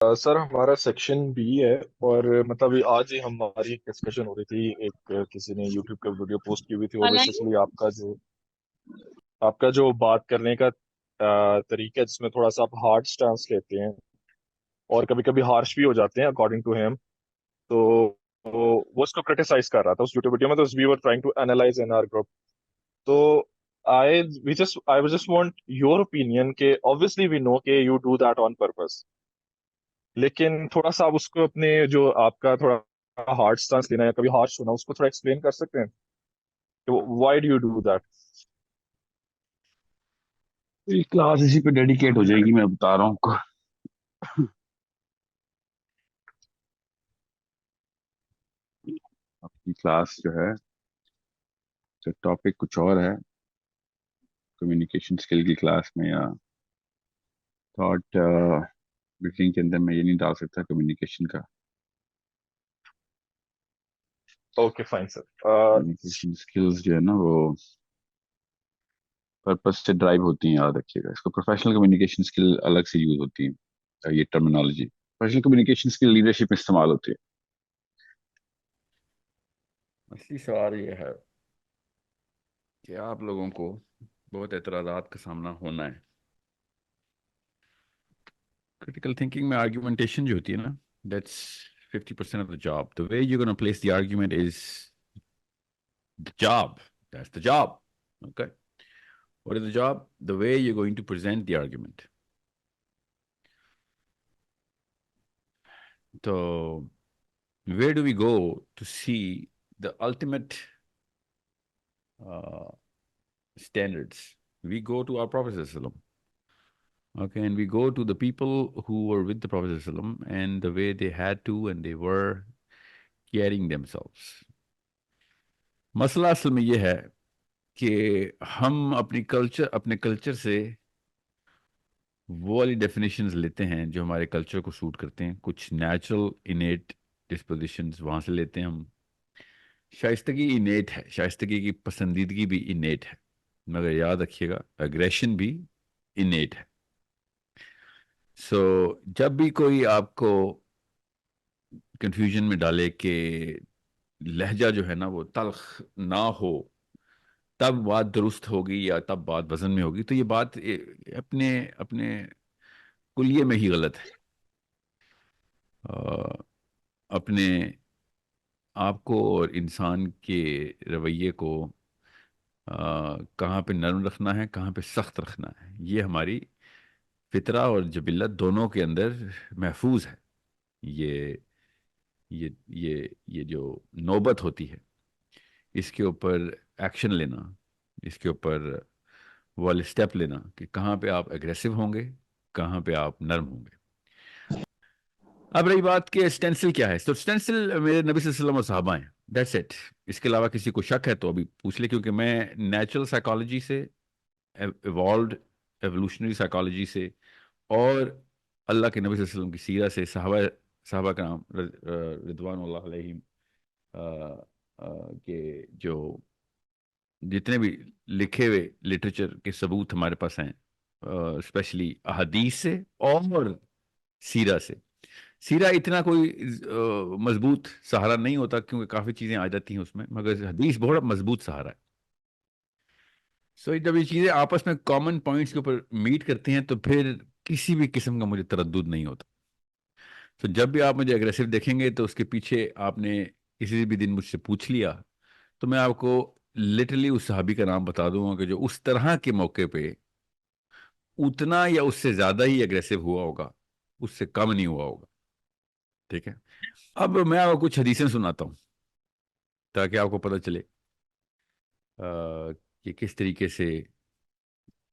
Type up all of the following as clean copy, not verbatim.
سر ہمارا section B ہے، اور مطلب آج ہی ہماری ایک ڈسکشن ہو رہی تھی، ایک کسی نے یوٹیوب پہ ویڈیو پوسٹ کی ہوئی تھی، اور بیسیکلی آپ کا جو بات کرنے کا طریقہ ہے، جس میں تھوڑا سا آپ ہارڈ سٹانس لیتے ہیں اور کبھی کبھی ہارش بھی ہو جاتے ہیں اکارڈنگ ٹو ہیم. تو وہ اس کو کرٹیسائز کر رہا تھا اس یوٹیوب ویڈیو میں. تو we were trying to analyse in our group. تو I just want your opinion کہ obviously وی نو کہ you do that on purpose, لیکن تھوڑا سا آپ اس کو اپنے جو آپ کا تھوڑا ہارڈ سٹانس لینا ہے، کبھی ہارش ہونا، اس کو تھوڑا ایکسپلین کر سکتے ہیں کہ why do you do that? Class اسی پہ ڈیڈیکیٹ ہو جائے گی، میں بتا رہا ہوں آپ کو. آپ کی کلاس جو ہے ٹاپک کچھ اور ہے کمیونیکیشن اسکل کی کلاس میں، یا تھاٹ بلڈنگ کے اندر میں یہ نہیں ڈال سکتا کمیونیکیشن کا. اوکے فائن سر. کمیونیکیشن اسکلز جو ہے نا وہ پرپز سے ڈرائیو ہوتی ہیں، یاد رکھیے گا اس کو. پروفیشنل کمیونیکیشن اسکل الگ سے یوز ہوتی ہیں، یہ terminology. Professional communication skill leadership میں استعمال ہوتی ہے. اصلی سوال یہ ہے کہ آپ لوگوں کو بہت اعتراضات کا سامنا ہونا ہے. کریٹیکل تھنکنگ میں آرگیومنٹیشن جو ہوتی ہے نا، that's 50% of the job. The way you gonna place the argument is the job. That's the job. Okay. What is the job? The way you're going to present the argument. So, where do we go to see the ultimate uh, standards? We go to our Prophet ﷺ. Okay, and we go to the people who were with the Prophet ﷺ and the way they had to and they were carrying themselves. مسئلہ اصل میں یہ ہے کہ ہم اپنے کلچر سے وہ والی ڈیفینیشنز لیتے ہیں جو ہمارے کلچر کو سوٹ کرتے ہیں. کچھ نیچرل انیٹ ڈسپوزیشنز وہاں سے لیتے ہیں ہم. شائستگی انیٹ ہے، شائستگی کی پسندیدگی بھی انیٹ ہے، مگر یاد رکھیے گا اگریشن بھی انیٹ ہے. سو جب بھی کوئی آپ کو کنفیوژن میں ڈالے کہ لہجہ جو ہے نا وہ تلخ نہ ہو تب بات درست ہوگی یا تب بات وزن میں ہوگی، تو یہ بات اپنے اپنے کلیے میں ہی غلط ہے. اپنے آپ کو اور انسان کے رویے کو کہاں پہ نرم رکھنا ہے، کہاں پہ سخت رکھنا ہے، یہ ہماری فطرہ اور جبلت دونوں کے اندر محفوظ ہے. یہ یہ یہ جو نوبت ہوتی ہے اس کے اوپر ایکشن لینا، اس کے اوپر والے اسٹیپ لینا کہ کہاں پہ آپ اگریسو ہوں گے، کہاں پہ آپ نرم ہوں گے. اب رہی بات کہ اسٹینسل کیا ہے، تو اسٹینسل میرے نبی صلی اللہ علیہ وسلم اور صحابہ ہیں. That's it. اس کے علاوہ کسی کو شک ہے تو ابھی پوچھ لے، کیونکہ میں نیچرل سائیکالوجی سے، ایوالوڈ ایوولوشنری سائیکالوجی سے، اور اللہ کے نبی صلی اللہ علیہ وسلم کی سیرت سے، صحابہ کرام رضوان اللہ علیہم کے جو جتنے بھی لکھے ہوئے لٹریچر کے ثبوت ہمارے پاس ہیں، اسپیشلی احادیث سے اور سیرہ سے. سیرہ اتنا کوئی مضبوط سہارا نہیں ہوتا کیونکہ کافی چیزیں آ جاتی ہیں اس میں، مگر حدیث بہت مضبوط سہارا ہے. سو جب یہ چیزیں آپس میں کامن پوائنٹس کے اوپر میٹ کرتی ہیں تو پھر کسی بھی قسم کا مجھے تردد نہیں ہوتا. تو جب بھی آپ مجھے اگریسو دیکھیں گے تو اس کے پیچھے آپ نے کسی بھی دن مجھ سے پوچھ لیا تو میں آپ کو لٹرلی اس صحابی کا نام بتا دوں گا کہ جو اس طرح کے موقع پہ اتنا یا اس سے زیادہ ہی اگریسو ہوا ہوگا، اس سے کم نہیں ہوا ہوگا. ٹھیک ہے. اب میں آپ کو کچھ حدیثیں سناتا ہوں تاکہ آپ کو پتہ چلے کہ کس طریقے سے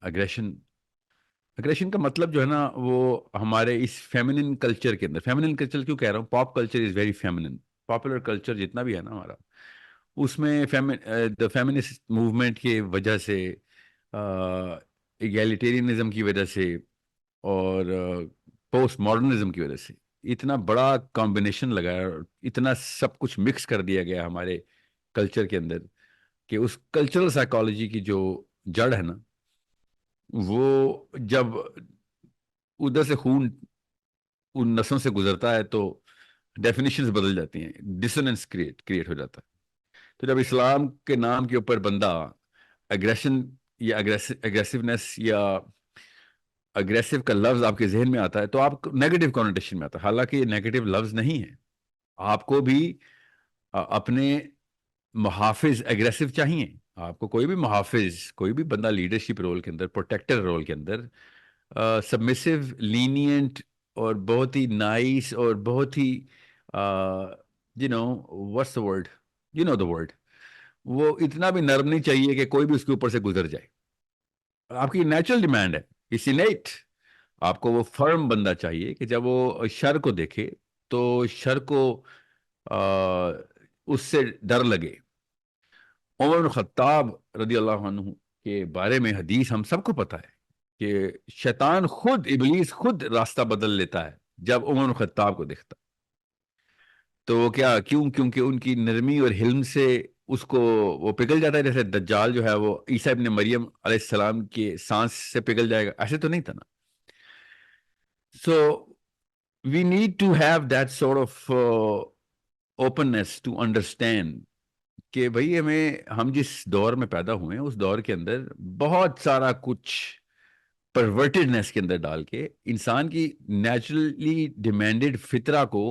اگریشن کا مطلب جو ہے نا وہ ہمارے اس فیمنن کلچر کے اندر. فیمنن کلچر کیوں کہہ رہا ہوں؟ Pop culture is very feminine. Popular culture جتنا بھی ہے نا ہمارا، اس میں دا فیمنسٹ موومنٹ کی وجہ سے، ایگیلیٹیرینزم کی وجہ سے، اور پوسٹ ماڈرنزم کی وجہ سے اتنا بڑا کمبینیشن لگایا اور اتنا سب کچھ مکس کر دیا گیا ہمارے کلچر کے اندر کہ اس کلچرل سائیکالوجی کی جو جڑ ہے نا، وہ جب ادھر سے خون ان نسلوں سے گزرتا ہے تو ڈیفینیشنز بدل جاتی ہیں, ڈسوننس کریٹ ہو جاتا ہے. تو جب اسلام کے نام کے اوپر بندہ اگریشن یا اگریسونیس یا اگریسو کا لفظ آپ کے ذہن میں آتا ہے تو آپ نیگیٹو کونوٹیشن میں آتا ہے, حالانکہ یہ نیگیٹو لفظ نہیں ہے. آپ کو بھی اپنے محافظ اگریسو چاہیے. آپ کو کوئی بھی محافظ, کوئی بھی بندہ لیڈرشپ رول کے اندر, پروٹیکٹر رول کے اندر سبمسو, لینینٹ اور بہت ہی نائس اور بہت ہی you know what's the word, you know the word, وہ اتنا بھی نرم نہیں چاہیے کہ کوئی بھی اس کے اوپر سے گزر جائے. آپ کی نیچرل ڈیمانڈ ہے, اسی نیٹ آپ کو وہ فرم بندہ چاہیے کہ جب وہ شر کو دیکھے تو شر کو اس سے ڈر لگے. عمر بن خطاب رضی اللہ عنہ کے بارے میں حدیث ہم سب کو پتا ہے کہ شیطان خود, ابلیس خود راستہ بدل لیتا ہے جب عمر بن خطاب کو دیکھتا. تو وہ کیا, کیونکہ ان کی نرمی اور حلم سے اس کو وہ پگھل جاتا ہے, جیسے دجال جو ہے وہ عیسیٰ ابن مریم علیہ السلام کے سانس سے پگھل جائے گا, ایسے تو نہیں تھا نا. So we need to have that sort of openness to understand کہ بھائی ہم جس دور میں پیدا ہوئے ہیں اس دور کے اندر بہت سارا کچھ پرورٹڈنیس کے اندر ڈال کے انسان کی نیچرلی ڈیمانڈڈ فطرہ کو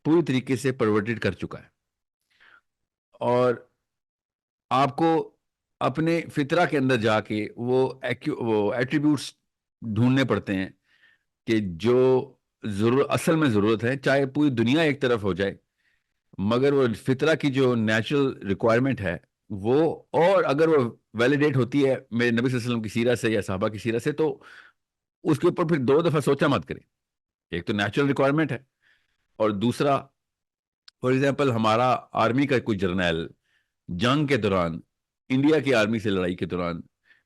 پوری طریقے سے پرورٹڈ کر چکا ہے. اور آپ کو اپنے فطرہ کے اندر جا کے وہ ایٹریبیوٹس ڈھونڈنے پڑتے ہیں کہ جو اصل میں ضرورت ہے, چاہے پوری دنیا ایک طرف ہو جائے مگر وہ فطرہ کی جو نیچرل ریکوائرمنٹ ہے وہ, اور اگر وہ ویلیڈیٹ ہوتی ہے میرے نبی صلی اللہ علیہ وسلم کی سیرت سے یا صحابہ کی سیرت سے, تو اس کے اوپر پھر 2 دفعہ سوچا مت کریں. ایک تو نیچرل ریکوائرمنٹ ہے, اور دوسرا فار ایگزامپل ہمارا آرمی کا کوئی جرنیل جنگ کے دوران, انڈیا کی آرمی سے لڑائی کے دوران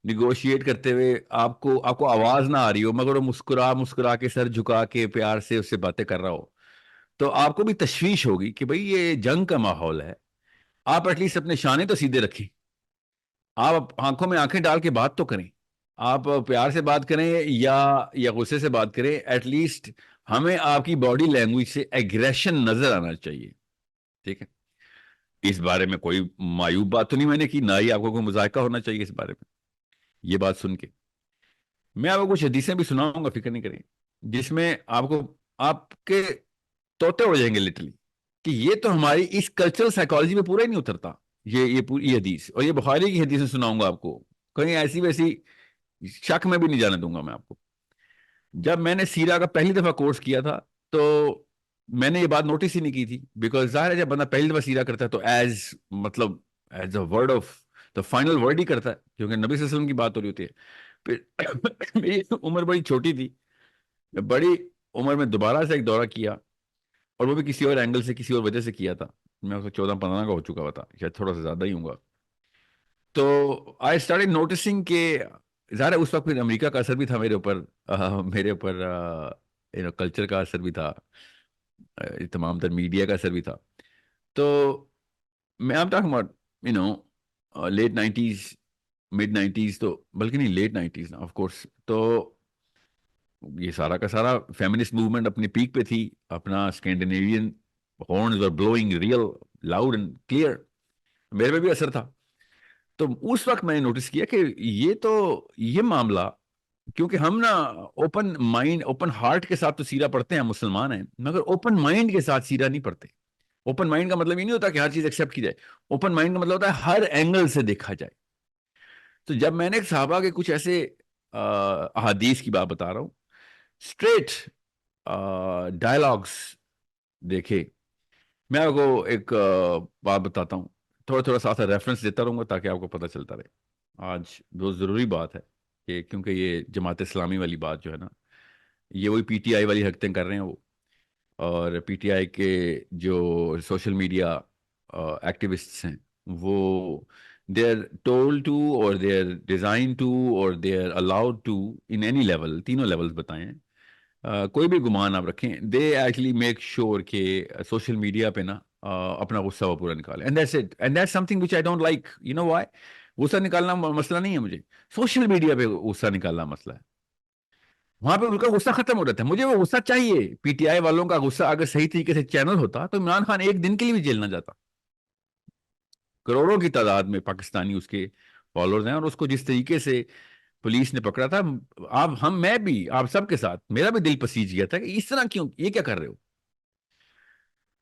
نیگوشیٹ کرتے ہوئے آپ کو آواز نہ آ رہی ہو مگر وہ مسکرا کے سر جھکا کے پیار سے اس سے باتیں کر رہا ہو, تو آپ کو بھی تشویش ہوگی کہ بھئی یہ جنگ کا ماحول ہے, آپ ایٹ لیسٹ اپنے شانے تو سیدھے رکھیں, آپ آنکھوں میں آنکھیں ڈال کے بات تو کریں, آپ پیار سے بات کریں یا غصے سے بات کریں, ایٹ لیسٹ ہمیں آپ کی باڈی لینگویج سے ایگریشن نظر آنا چاہیے. ٹھیک ہے, اس بارے میں کوئی معیوب بات تو نہیں میں نے کی, نہ ہی آپ کو کوئی مذائقہ ہونا چاہیے اس بارے میں. یہ بات سن کے میں آپ کو کچھ حدیثیں بھی سناؤں گا, فکر نہیں کریں, جس میں آپ کے توتے اڑ جائیں گے لٹرلی کہ یہ تو ہماری اس کلچرل سائیکالوجی میں پورا ہی نہیں اترتا. یہ پوری حدیث, اور یہ بخاری کی حدیثیں سناؤں گا آپ کو, کہیں ایسی ویسی شک میں بھی نہیں جانے دوں گا میں آپ کو. جب میں نے سیرہ کا پہلی دفعہ کورس کیا تھا تو میں نے یہ بات نوٹس ہی نہیں کی تھی, بیکاز ظاہر ہے جب بندہ پہلی دفعہ سیرہ کرتا ہے تو as a word of the final word ہی کرتا ہے, کیونکہ نبی صلی اللہ علیہ وسلم کی بات ہو رہی ہوتی ہے. پھر میری عمر بڑی چھوٹی تھی, بڑی عمر میں دوبارہ سے ایک دورہ کیا, اور وہ بھی کسی اور اینگل سے, کسی اور وجہ سے کیا تھا. میں 14-15 کا ہو چکا ہوا تھا, شاید تھوڑا سا زیادہ ہی ہوں گا. تو آئی اسٹارٹڈ نوٹسنگ کہ ظاہر ہے اس وقت پھر امریکہ کا اثر بھی تھا میرے اوپر کلچر کا اثر بھی تھا, تمام تر میڈیا کا اثر بھی تھا. تو میں آپ talking about late 90s, mid 90s, تو بلکہ نہیں لیٹ 90s نا آف کورس. تو یہ سارا کا سارا فیمنسٹ موومنٹ اپنی پیک پہ تھی, اپنا اسکینڈینیوین ہارنز اور blowing real loud and clear, میرے پہ بھی اثر تھا. تو اس وقت میں نے نوٹس کیا کہ یہ معاملہ, کیونکہ ہم نا اوپن مائنڈ اوپن ہارٹ کے ساتھ تو سیرہ پڑھتے ہیں, مسلمان ہیں, مگر اوپن مائنڈ کے ساتھ سیرہ نہیں پڑھتے. اوپن مائنڈ کا مطلب یہ نہیں ہوتا کہ ہر چیز ایکسیپٹ کی جائے, اوپن مائنڈ کا مطلب ہوتا ہے ہر اینگل سے دیکھا جائے. تو جب میں نے صحابہ کے کچھ ایسے احادیث کی بات بتا رہا ہوں, اسٹریٹ ڈائلاگس دیکھے, میں آپ کو ایک بات بتاتا ہوں, تھوڑا تھوڑا ساتھ ریفرنس دیتا رہوں گا تاکہ آپ کو پتہ چلتا رہے. آج بہت ضروری بات ہے کہ کیونکہ یہ جماعت اسلامی والی بات جو ہے نا, یہ وہی پی ٹی آئی والی حرکتیں کر رہے ہیں وہ, اور پی ٹی آئی کے جو سوشل میڈیا ایکٹیوسٹس ہیں وہ دے آر ٹولڈ ٹو, اور دے آر ڈیزائن ٹو, اور they are allowed to in any level, تینوں لیولز بتائیں, کوئی بھی گمان آپ رکھیں, دے ایکچولی میک شیور کہ سوشل میڈیا پہ نا اپنا غصہ وہ پورا نکالے. And that's it, and that's something which I don't like. You know why? غصہ نکالنا مسئلہ نہیں ہے مجھے, سوشل میڈیا پہ غصہ نکالنا مسئلہ ہے. وہاں پہ ان کا غصہ ختم ہو جاتا ہے. مجھے وہ غصہ چاہیے. پی ٹی آئی والوں کا غصہ اگر صحیح طریقے سے چینل ہوتا تو عمران خان ایک دن کے لیے بھی جیل نہ جاتا. کروڑوں کی تعداد میں پاکستانی اس کے فالوورز ہیں, اور اس کو جس طریقے سے پولیس نے پکڑا تھا, میں بھی آپ سب کے ساتھ میرا بھی دل پسیج گیا تھا کہ اس طرح کیوں, یہ کیا کر رہے ہو.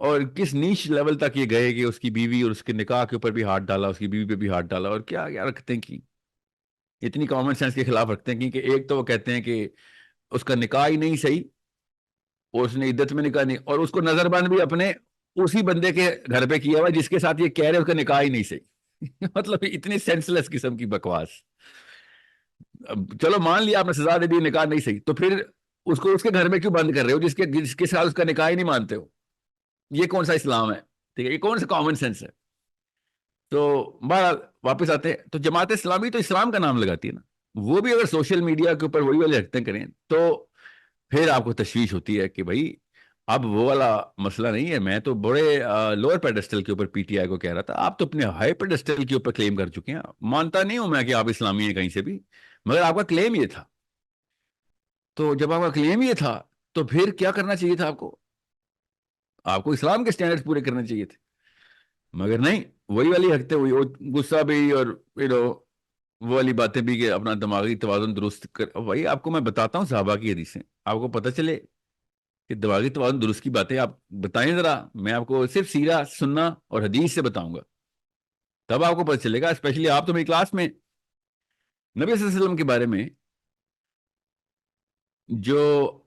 اور کس نیچ لیول تک یہ گئے کہ اس کی بیوی اور اس کے نکاح کے اوپر بھی ہاتھ ڈالا, اس کی بیوی پہ بھی ہاتھ ڈالا, اور کیا کیا رکھتے ہیں کہ اتنی کامن سینس کے خلاف رکھتے ہیں کہ ایک تو وہ کہتے ہیں کہ اس کا نکاح ہی نہیں صحیح, اور اس نے عدت میں نکاح نہیں, اور اس کو نظر بند بھی اپنے اسی بندے کے گھر پہ کیا ہوا جس کے ساتھ یہ کہہ رہے اس کا نکاح ہی نہیں صحیح. مطلب اتنی سینس لیس قسم کی بکواس. چلو مان لیا آپ نے سزا دے دی, نکاح نہیں صحیح, تو پھر اس کو اس کے گھر میں کیوں بند کر رہے ہو جس کے ساتھ اس کا نکاح ہی نہیں مانتے ہو. یہ کون سا اسلام ہے؟ ٹھیک ہے, یہ کون سا کامن سینس ہے؟ تو بہرحال واپس آتے ہیں, تو جماعت اسلامی تو اسلام کا نام لگاتی ہے نا. وہ بھی اگر سوشل میڈیا کے اوپر وہی والے حرکتیں کریں تو پھر آپ کو تشویش ہوتی ہے کہ بھائی اب وہ والا مسئلہ نہیں ہے. میں تو بڑے لوور پیڈسٹل کے اوپر پی ٹی آئی کو کہہ رہا تھا, آپ تو اپنے ہائی پیڈسٹل کے اوپر کلیم کر چکے ہیں. مانتا نہیں ہوں میں کہ آپ اسلامی ہیں کہیں سے بھی, مگر آپ کا کلیم یہ تھا. تو جب آپ کا کلیم یہ تھا تو پھر کیا کرنا چاہیے تھا آپ کو اسلام کے سٹینڈرڈز پورے کرنے چاہیے تھے. مگر نہیں, وہی والی حرکتیں ہوئی, غصہ بھی اور وہ والی باتیں بھی کہ اپنا دماغی توازن درست کر. بھائی آپ کو میں بتاتا ہوں صحابہ کی حدیثیں, آپ کو پتہ چلے کہ دماغی توازن درست کی باتیں آپ بتائیں ذرا. میں آپ کو صرف سیرہ سننا اور حدیث سے بتاؤں گا, تب آپ کو پتہ چلے گا. اسپیشلی آپ تو میری کلاس میں نبی صلی اللہ علیہ وسلم کے بارے میں جو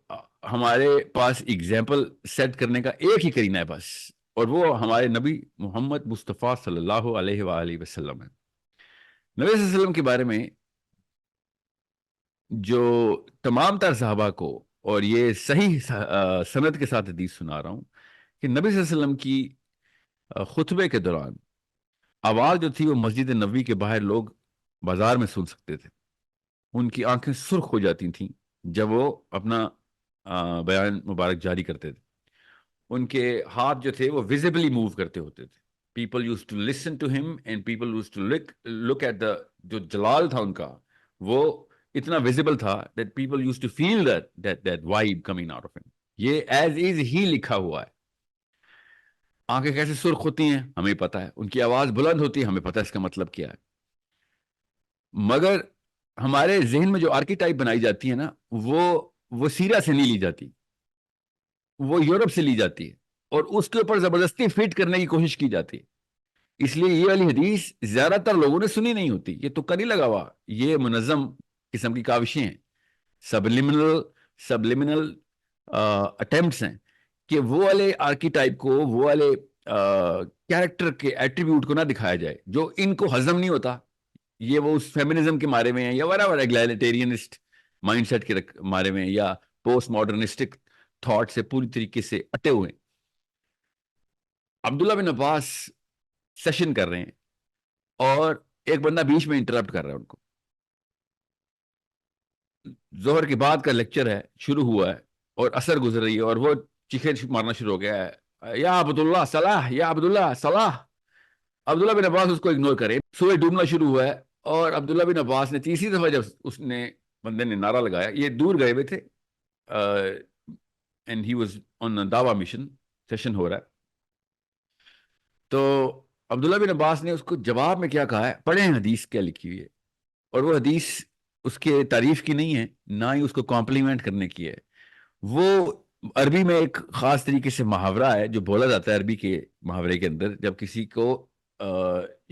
ہمارے پاس اگزامپل سیٹ کرنے کا ایک ہی کرینہ ہے بس, اور وہ ہمارے نبی محمد مصطفیٰ صلی اللہ علیہ وآلہ وسلم ہے. نبی صلی اللہ علیہ وسلم کے بارے میں جو تمام تر صحابہ کو, اور یہ صحیح سند کے ساتھ حدیث سنا رہا ہوں, کہ نبی صلی اللہ علیہ وسلم کی خطبے کے دوران آواز جو تھی وہ مسجد نبوی کے باہر لوگ بازار میں سن سکتے تھے. ان کی آنکھیں سرخ ہو جاتی تھیں جب وہ اپنا بیان مبارک جاری کرتے تھے. ان کے ہاتھ جو تھے وہ ویزیبلی موو کرتے ہوتے تھے. People used to listen to him and people used to look at the, جو جلال تھا ان کا وہ اتنا ویزیبل تھا that people used to feel that vibe coming out of him. یہ ایز از ہی لکھا ہوا ہے. آنکھیں کیسے سرخ ہوتی ہیں ہمیں پتا ہے, ان کی آواز بلند ہوتی ہے ہمیں پتا ہے اس کا مطلب کیا ہے. مگر ہمارے ذہن میں جو آرکیٹائپ بنائی جاتی ہے نا, وہ سیرہ سے نہیں لی جاتی, وہ یورپ سے لی جاتی ہے, اور اس کے اوپر زبردستی فٹ کرنے کی کوشش کی جاتی ہے. اس لیے یہ والی حدیث زیادہ تر لوگوں نے سنی نہیں ہوتی. یہ تو نہیں لگا ہوا, یہ منظم قسم کی کاوشیں ہیں, سبلیمنل اٹیمپٹس ہیں کہ وہ والے آرکیٹائپ کو, وہ والے کیریکٹر کے ایٹریبیوٹ کو نہ دکھایا جائے جو ان کو ہضم نہیں ہوتا. یہ وہ اس فیمنزم کے مارے میں ہیں, یا ایگلیٹیرینسٹ مائنڈ سیٹ کے مارے میں, یا پوسٹ ماڈرنسٹک تھاٹ سے پوری طریقے سے اٹے ہوئے. عبداللہ بن عباس سیشن کر رہے ہیں اور ایک بندہ بیچ میں انٹرپٹ کر رہا ہے ان کو. ظہر کے بعد کا لیکچر ہے, شروع ہوا ہے اور اثر گزر رہی ہے, اور وہ چیخیں مارنا شروع ہو گیا ہے, یا عبداللہ صلاح, یا عبداللہ صلاح. عبداللہ بن عباس اس کو اگنور کرے. سورج ڈوبنا شروع ہوا ہے, اور عبداللہ بن عباس نے تیسری دفعہ جب اس نے بندے نے نعرہ لگایا, یہ دور گئے ہوئے تھے اینڈ ہی واز آن دعویٰ مشن, سیشن ہو رہا ہے. تو عبداللہ بن عباس نے اس کو جواب میں کیا کہا ہے, پڑھیں حدیث کیا لکھی ہوئی ہے. اور وہ حدیث اس کے تعریف کی نہیں ہے, نہ ہی اس کو کمپلیمنٹ کرنے کی ہے. وہ عربی میں ایک خاص طریقے سے محاورہ ہے جو بولا جاتا ہے عربی کے محاورے کے اندر, جب کسی کو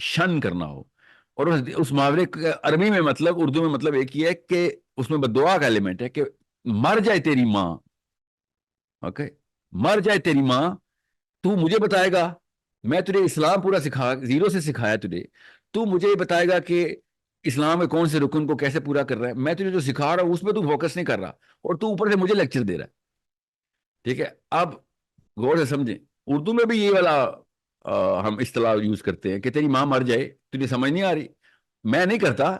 شن کرنا ہو. اور اس محاورے کا عربی میں مطلب, اردو میں مطلب ایک ہی ہے کہ اس میں بدعا کا ایلیمنٹ ہے کہ مر جائے تیری ماں. اوکے, مر جائے تیری ماں, تو مجھے بتائے گا, میں تجھے اسلام پورا زیرو سے سکھایا تجھے, تو مجھے بتائے گا کہ اسلام میں کون سے رکن کو کیسے پورا کر رہا ہے. میں تجھے جو سکھا رہا ہوں اس میں تو فوکس نہیں کر رہا, اور تو اوپر سے مجھے لیکچر دے رہا ہے. ٹھیک ہے, اب غور سے سمجھیں, اردو میں بھی یہ والا ہم اصطلاح یوز کرتے ہیں کہ تیری ماں مر جائے, تجھے سمجھ نہیں آ رہی. میں نہیں کرتا,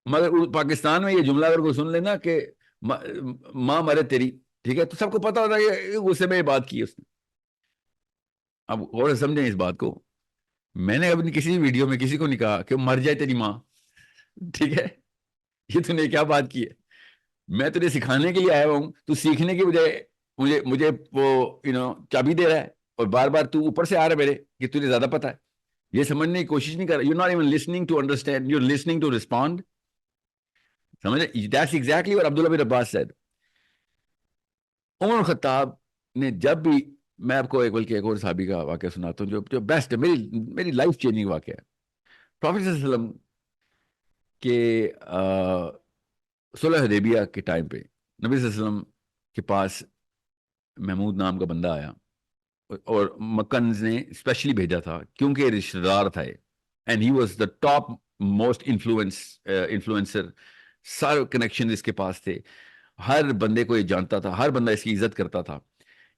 مگر پاکستان میں یہ جملہ اگر کوئی سن لینا کہ ماں مرے تیری, ٹھیک ہے, تو سب کو پتا ہوتا ہے کہ غصے میں یہ بات کی اس نے. اب غور سے سمجھیں اس بات کو, میں نے اپنی کسی ویڈیو میں کسی کو نہیں کہا کہ مر جائے تیری ماں, ٹھیک ہے, یہ تو نے کیا بات کی ہے. میں تجھے سکھانے کے لیے آیا ہوں, تو سیکھنے کی بجائے مجھے مجھے وہ چابی دے رہا ہے, اور بار بار تو اوپر سے آ رہا ہے میرے کہ تجھے زیادہ پتا ہے. یہ سمجھنے کی کوشش نہیں کر رہا. You not even listening to understand, you listening to respond. سمجھ رہے, that's exactly what Abdullah bin Abbas said. Umar Khattab نے جب بھی, میں آپ کو بلکہ ایک اور صحابی کا واقعہ سناتا ہوں جو بیسٹ ہے, میری لائف چینجنگ واقعہ ہے. پروفیٹ صلی اللہ علیہ وسلم کے صلح حدیبیہ کے ٹائم پہ نبی صلی اللہ علیہ وسلم کے پاس محمود نام کا بندہ آیا, اور مکنز نے اسپیشلی بھیجا تھا کیونکہ رشتہ دار تھا, and he was the top most influencer. سارے کنیکشن اس کے پاس تھے, ہر بندے کو یہ جانتا تھا, ہر بندہ اس کی عزت کرتا تھا.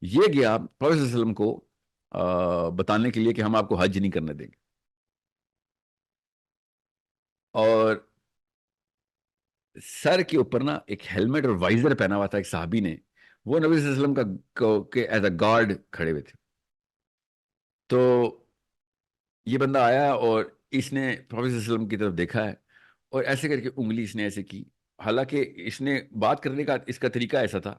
یہ گیا پروفیٹ صلی اللہ علیہ وسلم کو بتانے کے لیے کہ ہم آپ کو حج نہیں کرنے دیں گے. اور سر کے اوپر نا ایک ہیلمٹ اور وائزر پہنا ہوا تھا ایک صحابی نے, وہ نبی صلی اللہ علیہ وسلم کا ایز اے گارڈ کھڑے ہوئے تھے. تو یہ بندہ آیا اور اس نے پروفیٹ صلی اللہ علیہ وسلم کی طرف دیکھا ہے, اور ایسے کر کے انگلی اس نے ایسے کی, حالانکہ اس نے بات کرنے کا اس کا طریقہ ایسا تھا.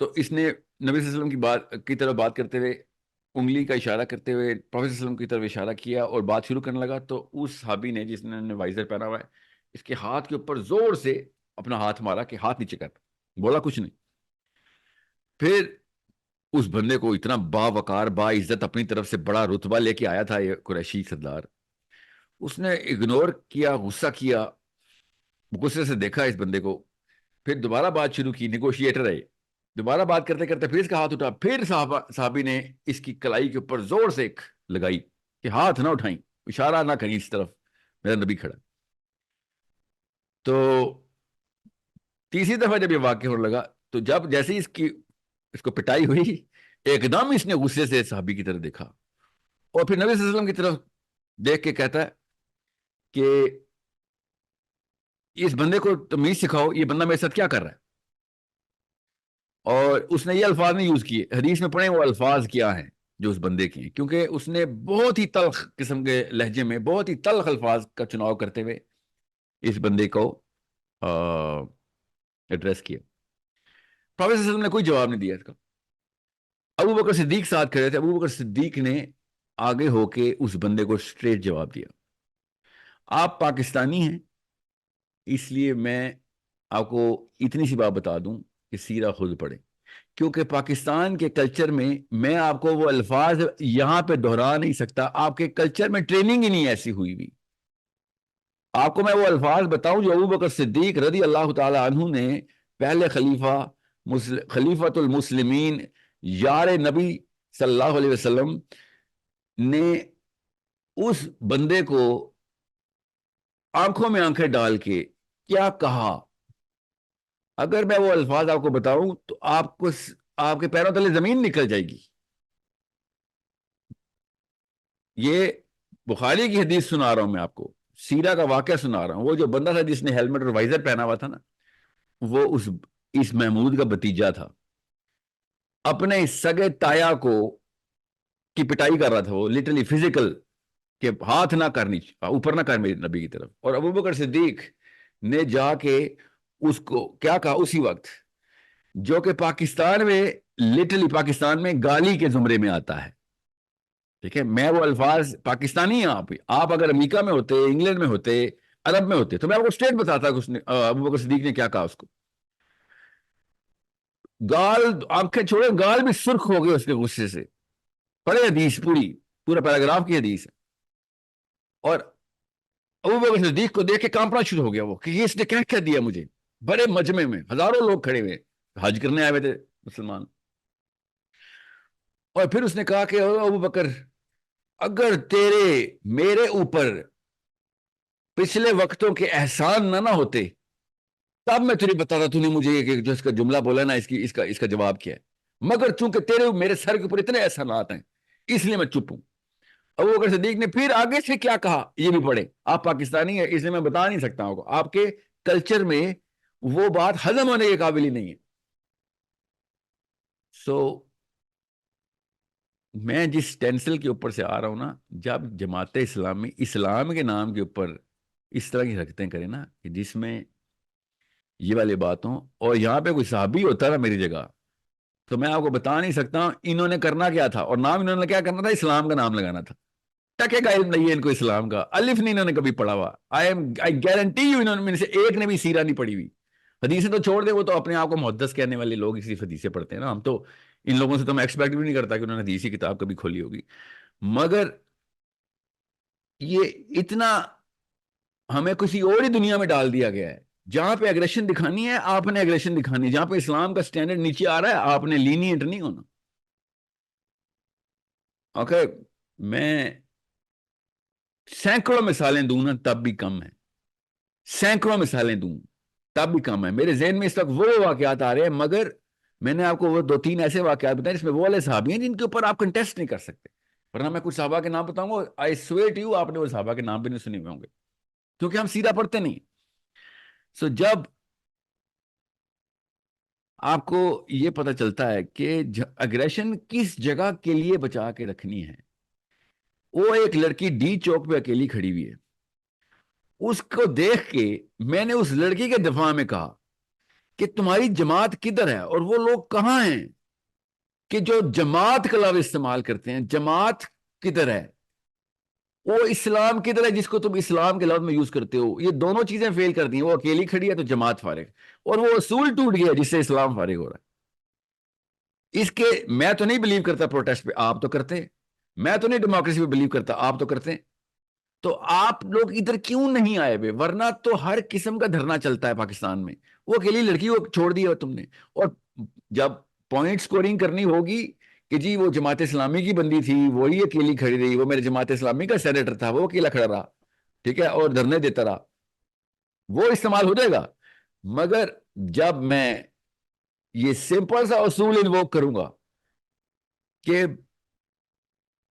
تو اس نے نبی صلی اللہ علیہ وسلم کی طرف بات کرتے ہوئے انگلی کا اشارہ کرتے ہوئے پروفیٹ صلی اللہ علیہ وسلم کی طرف اشارہ کیا اور بات شروع کرنے لگا. تو اس صحابی نے جس نے وائزر پہنا ہوا ہے, اس کے ہاتھ کے اوپر زور سے اپنا ہاتھ مارا کہ ہاتھ نیچے کر, بولا کچھ نہیں. پھر اس بندے کو اتنا باوقار با عزت اپنی طرف سے بڑا رتبہ لے کے آیا تھا یہ قریشی سردار, اس نے اگنور کیا, غصہ کیا, غصے سے دیکھا اس بندے کو. پھر دوبارہ بات شروع کی, نیگوشیٹر ہے, دوبارہ بات کرتے کرتے پھر اس کا ہاتھ اٹھا, پھر صحابی نے اس کی کلائی کے اوپر زور سے ایک لگائی کہ ہاتھ نہ اٹھائیں, اشارہ نہ کریں اس طرف, میرا نبی کھڑا. تو تیسری دفعہ جب یہ واقع ہونے لگا, تو جب جیسے ہی اس کو پٹائی ہوئی, ایک دم اس نے غصے سے صحابی کی طرف دیکھا, اور پھر نبی صلی اللہ علیہ وسلم کی طرف دیکھ کے کہتا ہے کہ اس بندے کو تمیز سکھاؤ, یہ بندہ میرے ساتھ کیا کر رہا ہے. اور اس نے یہ الفاظ نہیں یوز کیے, حدیث میں پڑھیں وہ الفاظ کیا ہیں جو اس بندے کے ہیں, کیونکہ اس نے بہت ہی تلخ قسم کے لہجے میں بہت ہی تلخ الفاظ کا چناؤ کرتے ہوئے اس بندے کو ایڈریس کیا. پروفیٹ صلی اللہ علیہ وسلم نے کوئی جواب نہیں دیا اس کا. ابو بکر صدیق ساتھ کھڑے تھے, ابو بکر صدیق نے آگے ہو کے اس بندے کو اسٹریٹ جواب دیا, آپ پاکستانی ہیں, اس لیے میں آپ کو اتنی سی بات بتا دوں کہ سیرہ خود پڑھیں, کیونکہ پاکستان کے کلچر میں آپ کو وہ الفاظ یہاں پہ دہرا نہیں سکتا, آپ کے کلچر میں ٹریننگ ہی نہیں ایسی ہوئی بھی. آپ کو میں وہ الفاظ بتاؤں جو ابو بکر صدیق رضی اللہ تعالی عنہ نے, پہلے خلیفۃ المسلمین, یار نبی صلی اللہ علیہ وسلم نے اس بندے کو آنکھوں میں آنکھیں ڈال کے کیا کہا. اگر میں وہ الفاظ آپ کو بتاؤں تو آپ کے پیروں تلے زمین نکل جائے گی. یہ بخاری کی حدیث سنا رہا ہوں میں آپ کو, سیرہ کا واقعہ سنا رہا ہوں. وہ جو بندہ تھا جس نے ہیلمٹ اور وائزر پہنا ہوا تھا نا, وہ اس محمود کا بتیجا تھا, اپنے سگے تایا کی پٹائی کر رہا تھا وہ, لٹرلی فزیکل, کہ ہاتھ نہ کرنی اوپر نہ کر میری نبی کی طرف. اور ابو بکر صدیق نے جا کے اس کو کیا کہا اسی وقت, جو کہ پاکستان میں لٹرلی پاکستان میں گالی کے زمرے میں آتا ہے. ٹھیک ہے, میں وہ الفاظ پاکستانی ہیں, آپ اگر امریکہ میں ہوتے, انگلینڈ میں ہوتے, عرب میں ہوتے, تو میں آپ کو اسٹیٹ بتاتا کہ اس نے ابو بکر صدیق نے کیا کہا اس کو. گال, آنکھیں چھوڑے, گال بھی سرخ ہو گئے اس کے غصے سے. پڑھے حدیث, پورا پیراگراف کی حدیث ہے. اور ابو بکر صدیق کو دیکھ کے کانپنا شروع ہو گیا وہ, کہ اس نے کیا دیا مجھے. بڑے مجمع میں ہزاروں لوگ کھڑے ہوئے, حج کرنے آئے ہوئے تھے مسلمان. اور پھر اس نے کہا کہ ابو بکر, اگر میرے اوپر پچھلے وقتوں کے احسان نہ ہوتے, تب میں تجھے بتاتا, تو نے مجھے جو اس کا جملہ بولا نا, اس کا جواب کیا ہے, مگر چونکہ میرے سر کے اوپر اتنے احسانات ہیں, اس لیے میں چپ ہوں. ابو بکر صدیق نے پھر آگے سے کیا کہا یہ بھی پڑھے. آپ پاکستانی ہیں اس لیے میں بتا نہیں سکتا ہوں, آپ کے کلچر میں وہ بات ہضم ہونے کے قابل ہی نہیں ہے. میں جس ٹینسل کے اوپر سے آ رہا ہوں نا, جب جماعت اسلامی اسلام کے نام کے اوپر اس طرح کی حرکتیں کریں نا, کہ جس میں یہ والی باتوں. اور یہاں پہ کوئی صحابی ہوتا نا میری جگہ تو میں آپ کو بتا نہیں سکتا انہوں نے کرنا کیا تھا. اور نام انہوں نے کیا کرنا تھا؟ اسلام کا نام لگانا تھا. ٹکے کا علم نہیں ہے ان کو اسلام کا, الف نہیں انہوں نے کبھی پڑھا ہوا. آئی گارنٹی یو انہوں نے سے ایک نے بھی سیرہ نہیں پڑھی ہوئی. حدیثیں تو چھوڑ دے, وہ تو اپنے آپ کو محدث کہنے والے لوگ صرف حدیثیں پڑھتے ہیں نا. ہم تو ان لوگوں سے تو میں ایکسپیکٹ بھی نہیں کرتا کہ انہوں نے حدیثی کتاب کبھی کھولی ہوگی. مگر یہ اتنا ہمیں کسی اور ہی دنیا میں ڈال دیا گیا ہے جہاں پہ اگریشن دکھانی ہے آپ نے اگریشن دکھانی ہے, جہاں پہ اسلام کا سٹینڈرڈ نیچے آ رہا ہے آپ نے لینینٹ نہیں ہونا. اوکے, میں سینکڑوں مثالیں دوں نا تب بھی کم ہے, سینکڑوں مثالیں دوں تب بھی کم ہے. میرے ذہن میں اس وقت وہ واقعات آ رہے ہیں, مگر میں نے آپ کو وہ 2-3 ایسے واقعات بتائے جس میں وہ والے صحابی ہیں جن کے اوپر آپ کنٹیسٹ نہیں کر سکتے. ورنہ میں کچھ صحابہ کے نام بتاؤں گا, آئی سویئر ٹو یو آپ نے وہ صحابہ کے نام بھی نہیں سنے ہوئے ہوں گے کیونکہ ہم سیدھا پڑھتے نہیں. سو جب آپ کو یہ پتہ چلتا ہے کہ اگریشن کس جگہ کے لیے بچا کے رکھنی ہے. وہ ایک لڑکی ڈی چوک پہ اکیلی کھڑی ہوئی ہے, اس کو دیکھ کے میں نے اس لڑکی کے دفاع میں کہا کہ تمہاری جماعت کدھر ہے اور وہ لوگ کہاں ہیں کہ جو جماعت کا لفظ استعمال کرتے ہیں. جماعت کدھر ہے, وہ اسلام کدھر ہے جس کو تم اسلام کے لفظ میں یوز کرتے ہو. یہ دونوں چیزیں فیل کر دی ہیں, وہ اکیلی کھڑی ہے تو جماعت فارغ, اور وہ اصول ٹوٹ گیا جس سے اسلام فارغ ہو رہا ہے. اس کے میں تو نہیں بلیو کرتا پروٹیسٹ پہ, آپ تو کرتے ہیں. میں تو نہیں ڈیموکریسی پہ بلیو کرتا, آپ تو کرتے ہیں. تو آپ لوگ ادھر کیوں نہیں آئے ہوئے؟ ورنہ تو ہر قسم کا دھرنا چلتا ہے پاکستان میں. وہ اکیلی لڑکی کو چھوڑ دیا تم نے, اور جب پوائنٹ سکورنگ کرنی ہوگی کہ جی وہ جماعت اسلامی کی بندی تھی وہی اکیلی کھڑی رہی, وہ میرے جماعت اسلامی کا سینیٹر تھا وہ اکیلا کھڑا رہا, ٹھیک ہے, اور دھرنے دیتا رہا, وہ استعمال ہو جائے گا. مگر جب میں یہ سمپل سا اصول انووک کروں گا کہ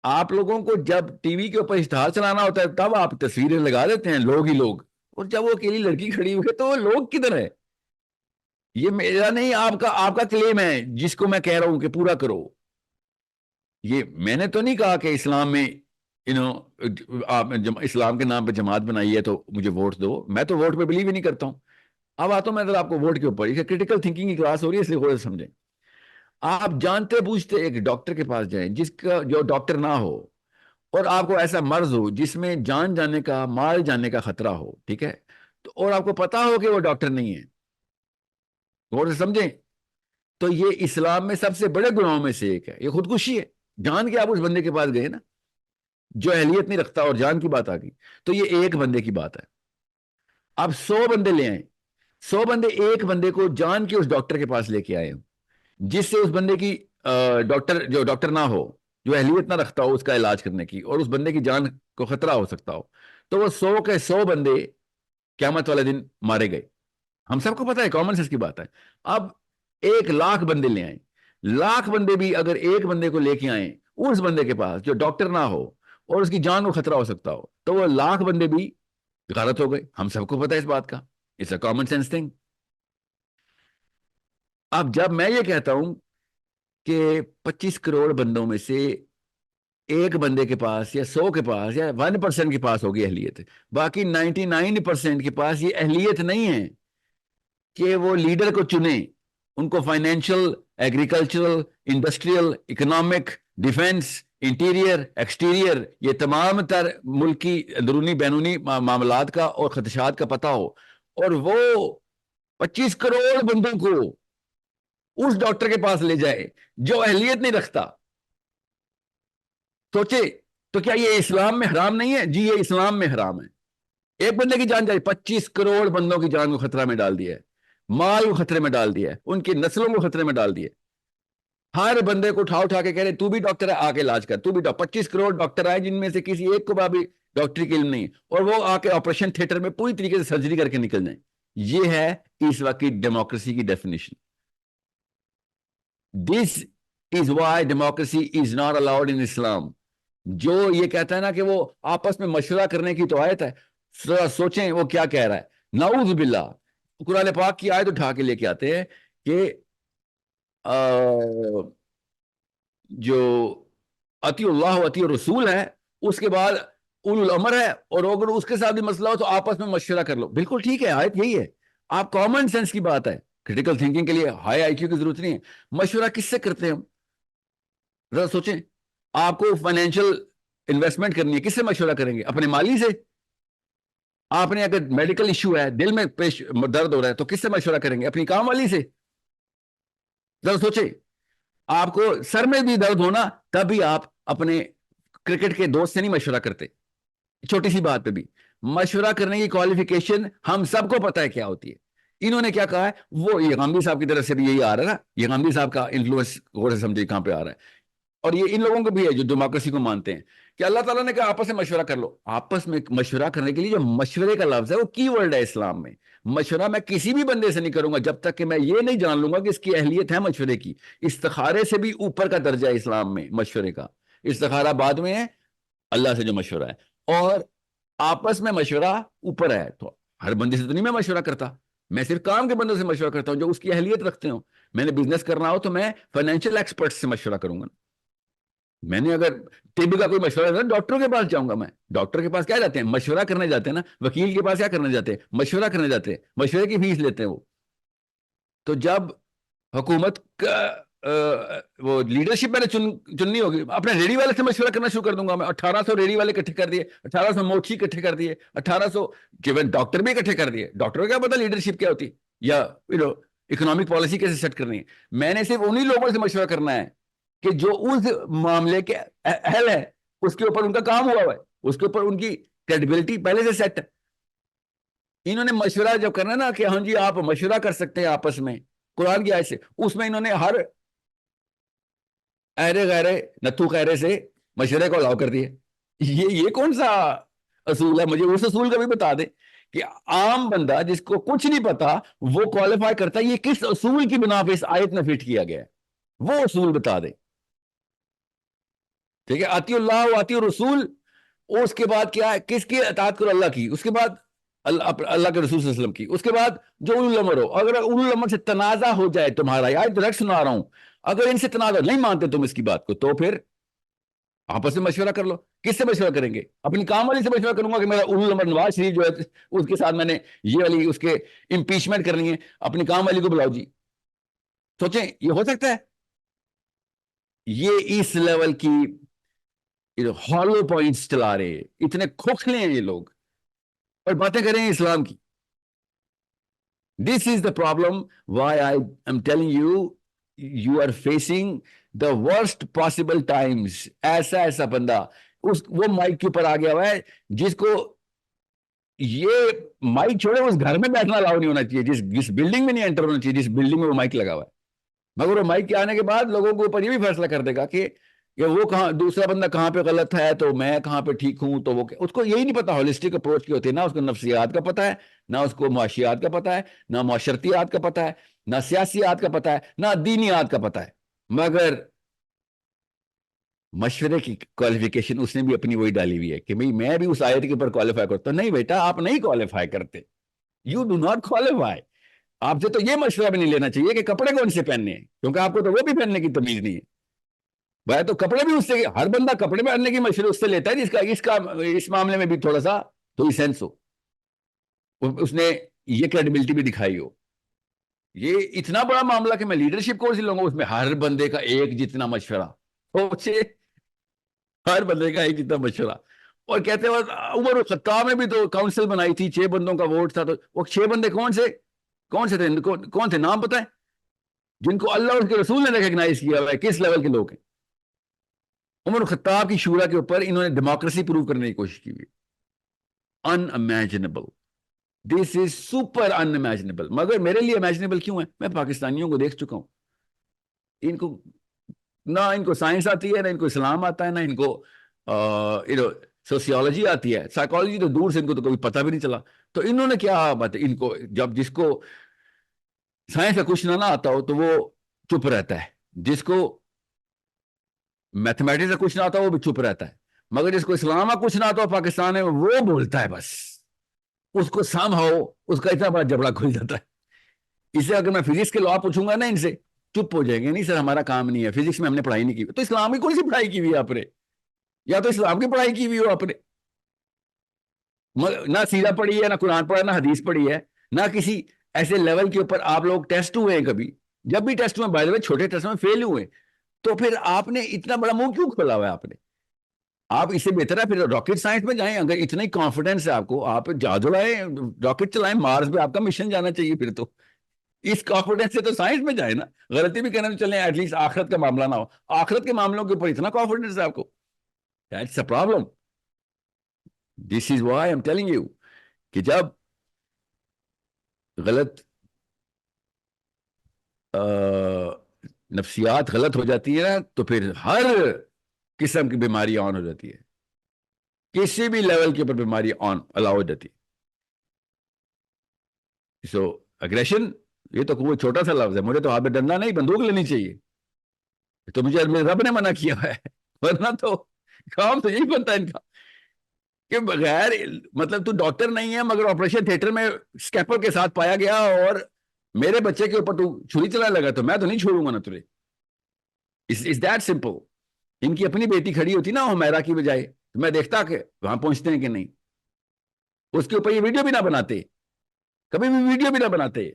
آپ لوگوں کو جب ٹی وی کے اوپر اشتہار چلانا ہوتا ہے تب آپ تصویریں لگا دیتے ہیں لوگ ہی لوگ, اور جب وہ اکیلی لڑکی کھڑی ہوئی ہے تو وہ لوگ کدھر ہے؟ یہ میرا نہیں, آپ کا کلیم ہے جس کو میں کہہ رہا ہوں کہ پورا کرو. یہ میں نے تو نہیں کہا کہ اسلام میں آپ اسلام کے نام پہ جماعت بنائی ہے تو مجھے ووٹ دو. میں تو ووٹ پہ بلیو ہی نہیں کرتا ہوں. اب آتا ہوں میں آپ کو ووٹ کے اوپر. یہ کریٹیکل تھنکنگ کی کلاس ہو رہی ہے اس لیے تھوڑا سمجھیں. آپ جانتے پوچھتے ایک ڈاکٹر کے پاس جائیں جس کا جو ڈاکٹر نہ ہو, اور آپ کو ایسا مرض ہو جس میں جان جانے کا مال جانے کا خطرہ ہو, ٹھیک ہے, تو اور آپ کو پتا ہو کہ وہ ڈاکٹر نہیں ہے, غور سے سمجھیں, تو یہ اسلام میں سب سے بڑے گناہوں میں سے ایک ہے. یہ خودکشی ہے. جان کے آپ اس بندے کے پاس گئے نا جو اہلیت نہیں رکھتا, اور جان کی بات آ گئی تو یہ ایک بندے کی بات ہے. آپ 100 بندے لے آئیں, 100 بندے ایک بندے کو جان کے اس ڈاکٹر کے پاس لے کے آئے ہوں جس سے اس بندے کی جو ڈاکٹر نہ ہو, جو اہلیت نہ رکھتا ہو اس کا علاج کرنے کی, اور اس بندے کی جان کو خطرہ ہو سکتا ہو, تو وہ 100 کے 100 بندے قیامت والے دن مارے گئے. ہم سب کو پتا ہے, کامن سینس کی بات ہے. اب 1,00,000 بندے لے آئیں, 1,00,000 بندے بھی اگر ایک بندے کو لے کے آئیں اس بندے کے پاس جو ڈاکٹر نہ ہو اور اس کی جان کو خطرہ ہو سکتا ہو, تو وہ 1,00,000 بندے بھی غلط ہو گئے. ہم سب کو پتا ہے اس بات کا. It's a common sense thing. اب جب میں یہ کہتا ہوں کہ 25 کروڑ بندوں میں سے ایک بندے کے پاس یا 100 کے پاس یا 1% کے پاس ہوگی اہلیت, باقی 99% کے پاس یہ اہلیت نہیں ہے کہ وہ لیڈر کو چنے, ان کو financial, agricultural, industrial, economic, defence, interior, exterior, یہ تمام تر ملکی اندرونی بیرونی معاملات کا اور خدشات کا پتہ ہو, اور وہ 25 کروڑ بندوں کو اس ڈاکٹر کے پاس لے جائے جو اہلیت نہیں رکھتا. سوچے تو کیا یہ اسلام میں حرام نہیں ہے؟ جی یہ اسلام میں حرام ہے. ایک بندے کی جان جائے, 25 کروڑ بندوں کی جان کو خطرہ میں ڈال دیا ہے, مال کو خطرے میں ڈال دیا ہے, ان کی نسلوں کو خطرے میں ڈال دیا. ہر بندے کو اٹھا کے کہہ رہے تو بھی ڈاکٹر ہے آ کے علاج کر, تو بھی 25 کروڑ ڈاکٹر آئے جن میں سے کسی ایک کو بھی ڈاکٹری کے علم نہیں, اور وہ آ کے آپریشن تھیٹر میں پوری طریقے سے سرجری کر کے نکل جائیں. یہ ہے اس وقت کی ڈیموکریسی کی definition. This is why democracy is not allowed in Islam. جو یہ کہتا ہے نا کہ وہ آپس میں مشورہ کرنے کی تو آیت ہے, سوچیں وہ کیا کہہ رہا ہے. نعوذ باللہ, قرآن پاک کی آیت اٹھا کے لے کے آتے ہیں کہ جو اطیع اللہ و اطیع رسول ہے, اس کے بعد اولو الامر ہے, اور اگر اس کے ساتھ بھی مسئلہ ہو تو آپس میں مشورہ کر لو. بالکل ٹھیک ہے, آیت یہی ہے. آپ کامن سینس کی بات ہے، کریٹیکل تھنکنگ کے لیے ہائی آئی کیو کی ضرورت نہیں ہے. مشورہ کس سے کرتے ہیں ہم؟ ذرا سوچیں. آپ کو فائنینشیل انویسٹمنٹ کرنی ہے، کس سے مشورہ کریں گے؟ اپنے مالی سے. آپ نے اگر میڈیکل ایشو ہے، دل میں درد ہو رہا ہے، تو کس سے مشورہ کریں گے؟ اپنی کام والی سے. ذرا سوچیں. آپ کو سر میں بھی درد ہونا، تب بھی آپ اپنے کرکٹ کے دوست سے نہیں مشورہ کرتے. چھوٹی سی بات پہ بھی مشورہ کرنے کی کوالیفیکیشن ہم سب کو پتا ہے کیا ہوتی ہے. انہوں نے کیا کہا ہے؟ وہ یہ غامدی صاحب کی طرف سے بھی یہی آ رہا ہے نا، یہ غامدی صاحب کا انفلوئنس غور سے سمجھے کہاں پہ آ رہا ہے. اور یہ ان لوگوں کو بھی ہے جو ڈیموکریسی کو مانتے ہیں کہ اللہ تعالیٰ نے کہا آپس میں مشورہ کر لو. آپس میں مشورہ کرنے کے لیے جو مشورے کا لفظ ہے وہ کی ورڈ ہے اسلام میں. مشورہ میں کسی بھی بندے سے نہیں کروں گا جب تک کہ میں یہ نہیں جان لوں گا کہ اس کی اہلیت ہے مشورے کی. استخارے سے بھی اوپر کا درجہ ہے اسلام میں مشورے کا. استخارہ بعد میں ہے، اللہ سے جو مشورہ ہے. اور آپس میں مشورہ اوپر ہے. تو ہر بندے سے تو نہیں میں مشورہ کرتا، میں صرف کام کے بندوں سے مشورہ کرتا ہوں جو اس کی اہلیت رکھتے ہوں. میں نے بزنس کرنا ہو تو میں فائنینشیل ایکسپرٹ سے مشورہ کروں گا. میں نے اگر طب کا کوئی مشورہ ہے ڈاکٹر کے پاس جاؤں گا. میں ڈاکٹر کے پاس کیا جاتے ہیں؟ مشورہ کرنے جاتے ہیں نا. وکیل کے پاس کیا کرنے جاتے ہیں؟ مشورہ کرنے جاتے ہیں. مشورے کی فیس لیتے ہیں وہ. تو جب حکومت کا وہ لیڈرشپ میں نے چننی ہوگی، اپنے ریڈی والے سے مشورہ کرنا شروع کر دوں گا. میں 1800 ریڈی والے اکٹھے کر دیے، 1800 موچی اکٹھے کر دیے، 1800 ڈاکٹر بھی اکٹھے کر دیے. ڈاکٹر کو کیا پتا لیڈرشپ کیا ہوتی یا اکنامک پالیسی کیسے سیٹ کرنی ہے. میں نے صرف انہی لوگوں سے مشورہ کرنا ہے کہ جو اس معاملے کے اہل ہے، اس کے اوپر ان کا کام ہوا ہے، اس کے اوپر ان کی کریڈیبلٹی پہلے سے سیٹ ہے. انہوں نے مشورہ جب کرنا نا کہ ہاں جی آپ مشورہ کر سکتے ہیں آپس میں قرآن کی آیت سے، اس میں انہوں نے ہر ایرے غیرے نتھو خیرے سے مشورے کو الاؤ کر دیا. یہ کون سا اصول ہے؟ مجھے اس اصول کا بھی بتا دیں کہ عام بندہ جس کو کچھ نہیں پتا وہ کوالیفائی کرتا ہے یہ کس اصول کی بنا پہ اس آیت میں فٹ کیا گیا ہے، وہ اصول بتا دیں. ٹھیک ہے، آتی اللہ و آتی الرسول. اس کے بعد کیا ہے؟ کس کی اطاعت کرو؟ اللہ کی. اس کے بعد اللہ کے رسول صلی اللہ علیہ وسلم کی. اس کے بعد جو اولو الامر ہو. اگر اولو الامر سے تنازع ہو جائے تمہارا، یا ڈائریکٹ سنا رہا ہوں، اگر ان سے تنازع نہیں مانتے تم اس کی بات کو، تو پھر آپس میں مشورہ کر لو. کس سے مشورہ کریں گے؟ اپنی کام والی سے مشورہ کروں گا کہ میرا اولو الامر نواز شریف جو ہے اس کے ساتھ میں نے یہ والی اس کے امپیچمنٹ کرنی ہے، اپنی کام والی کو بلاؤ جی. سوچیں یہ ہو سکتا ہے؟ یہ اس لیول کی ہالو پوائنٹس چلا رہے ہیں، اتنے کھوکھلے ہیں یہ لوگ، اور باتیں کریں اسلام کی. This is the problem why I am telling you you are facing the worst possible times. ایسا بندہ وہ مائک کے اوپر آ گیا ہوا ہے جس کو یہ مائک چھوڑے اس گھر میں بیٹھنا الاؤ نہیں ہونا چاہیے، جس بلڈنگ میں نہیں انٹر ہونا چاہیے جس بلڈنگ میں وہ مائک لگا ہوا ہے. مگر وہ مائک کے آنے کے بعد لوگوں کے اوپر یہ بھی فیصلہ کر دے گا کہ وہ کہاں دوسرا بندہ کہاں پہ غلط ہے تو میں کہاں پہ ٹھیک ہوں. تو وہ اس کو یہی نہیں پتا ہولسٹک اپروچ کی ہوتی ہے. نہ اس کو نفسیات کا پتا ہے، نہ اس کو معاشیات کا پتا ہے، نہ معاشرتیات کا پتا ہے، نہ سیاسیات کا پتا ہے، نہ دینیات کا پتا ہے. مگر مشورے کی کوالیفیکیشن اس نے بھی اپنی وہی ڈالی ہوئی ہے کہ میں بھی اس آیت کے اوپر کوالیفائی کرتا ہوں. نہیں بیٹا، آپ نہیں کوالیفائی کرتے. You do not qualify. آپ سے تو یہ مشورہ بھی نہیں لینا چاہیے کہ کپڑے کون سے پہننے ہیں، کیونکہ آپ کو تو وہ بھی پہننے کی تمیز نہیں ہے. بھائی تو کپڑے بھی اس سے، ہر بندہ کپڑے پہننے کی مشورے اس سے لیتا ہے جس کا اس معاملے میں بھی تھوڑا سا تو سینس ہو، اس نے یہ کریڈیبلٹی بھی دکھائی ہو. یہ اتنا بڑا معاملہ کہ میں لیڈرشپ کورس لوں گا، اس میں ہر بندے کا ایک جتنا مشورہ. ہر بندے کا ایک جتنا مشورہ. اور کہتے ہیں عمر الخطاب میں بھی تو کاؤنسل بنائی تھی، 6 بندوں کا ووٹ تھا. تو وہ 6 بندے کون سے تھے؟ کون تھے؟ نام پتہ ہے؟ جن کو اللہ اور اس کے رسول نے ریکگنائز کیا ہوا ہے کس لیول کے لوگ ہیں. عمر الخطاب کی شورا کے اوپر انہوں نے ڈیموکریسی پروو کرنے کی کوشش کی ہوئی. Unimaginable. This is super unimaginable. مگر میرے لیے امیجنیبل کیوں ہے؟ میں پاکستانیوں کو دیکھ چکا ہوں، ان کو سائنس آتی ہے، نہ ان کو اسلام آتا ہے، نہ ان کو سوسیولوجی آتی ہے. سائیکالوجی تو دور سے ان کو تو کبھی پتہ بھی نہیں چلا. تو انہوں نے کیا بات، ان کو جس کو سائنس کا کچھ نہ آتا ہو تو وہ چپ رہتا ہے، جس کو میتھمیٹکس کا کچھ نہ آتا ہو وہ بھی چپ رہتا ہے. مگر جس کو اسلام کا کچھ نہ آتا ہو پاکستان میں وہ بولتا ہے. بس اس کو سامہاؤ اس کا اتنا بڑا جبڑا کھل جاتا ہے. اس سے اگر میں فزکس کے لا پوچھوں گا نا ان سے، چپ ہو جائیں گے. نہیں سر ہمارا کام نہیں ہے، فزکس میں ہم نے پڑھائی نہیں کی. تو اسلام کی کون سی پڑھائی کی ہوئی ہے آپ نے؟ یا تو اسلام کی پڑھائی کی ہوئی ہو آپ نے. نہ سیرہ پڑھی ہے، نہ قرآن پڑھا، نہ حدیث پڑھی ہے، نہ کسی ایسے لیول کے اوپر آپ لوگ ٹیسٹ ہوئے ہیں کبھی؟ جب بھی ٹیسٹ ہوئے، بائی دا وے چھوٹے ٹیسٹ میں فیل ہوئے، تو پھر آپ نے اتنا بڑا منہ کیوں کھولا ہوا ہے آپ نے؟ آپ اس سے بہتر ہے پھر راکٹ سائنس میں جائیں، اگر اتنا ہی کانفیڈنس ہے آپ کو، آپ جہاز اڑائیں، راکٹ چلائیں، مارس پہ آپ کا مشن جانا چاہیے پھر تو، اس کانفیڈنس سے تو سائنس میں جائیں نا، غلطی بھی کرنے چلیں، ایٹ لیسٹ آخرت کا معاملہ نہ ہو، آخرت کے معاملوں کے اوپر اتنا کانفیڈنس ہے آپ کو، that's a problem. This is Y I am telling you کہ جب غلط نفسیات غلط ہو جاتی ہے تو پھر ہر قسم کی بیماری آن ہو جاتی ہے، کسی بھی لیول کے اوپر بیماری آن الاؤ ہو جاتی ہے. سو اگریشن یہ تو کوئی چھوٹا سا لفظ ہے، مجھے تو ہاتھ میں ڈنڈا نہیں بندوق لینی چاہیے، تو مجھے رب نے منع کیا ہے، ورنہ تو کام تو یہی بنتا ہے ان کا کہ بغیر مطلب تو ڈاکٹر نہیں ہے مگر آپریشن تھیٹر میں اسکیپر کے ساتھ پایا گیا اور میرے بچے کے اوپر تو چھری چلانے لگا تو میں تو نہیں چھوڑوں گا نا تجھے. It's that simple. ان کی اپنی بیٹی کھڑی ہوتی نا ہمیرا کی بجائے تو میں دیکھتا کہ وہاں پہنچتے ہیں کہ نہیں، اس کے اوپر یہ ویڈیو بھی نہ بناتے، کبھی بھی ویڈیو بھی نہ بناتے،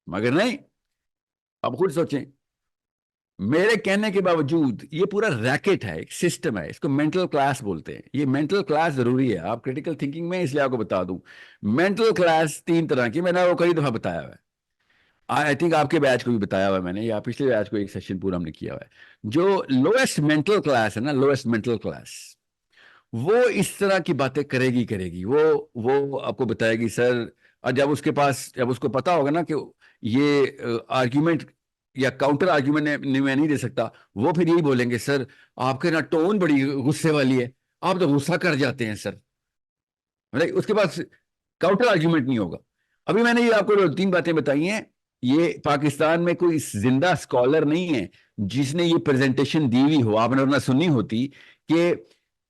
مگر نہیں. اب خود سوچیں، میرے کہنے کے باوجود یہ پورا ریکٹ ہے، ایک سسٹم ہے، اس کو مینٹل کلاس بولتے ہیں. یہ مینٹل کلاس ضروری ہے آپ کریٹیکل تھنکنگ میں، اس لیے آپ کو بتا دوں مینٹل کلاس 3 طرح کی، میں نے وہ کئی دفعہ بتایا ہوا ہے، آئی تھنک آپ کے بیچ کو بھی بتایا ہوا ہے میں نے، یا پچھلے بیچ کو ایک سیشن پورا ہم نے کیا ہوا ہے. جو لوئسٹ مینٹل کلاس ہے نا، لوئسٹ مینٹل کلاس، وہ اس طرح کی باتیں کرے گی، وہ آپ کو بتائے گی سر، اور جب اس کو پتا ہوگا نا کہ یہ آرگیومنٹ یا کاؤنٹر آرگیومنٹ میں نہیں دے سکتا، وہ پھر یہی بولیں گے سر آپ کے نا ٹون بڑی غصے والی ہے، آپ تو غصہ کر جاتے ہیں سر، اس کے بعد کاؤنٹر آرگیومنٹ نہیں ہوگا. ابھی میں نے یہ آپ کو 3 باتیں بتائی ہیں، یہ پاکستان میں کوئی زندہ اسکالر نہیں ہے جس نے یہ پریزنٹیشن دی ہوئی ہو، آپ نے ورنہ سنی ہوتی کہ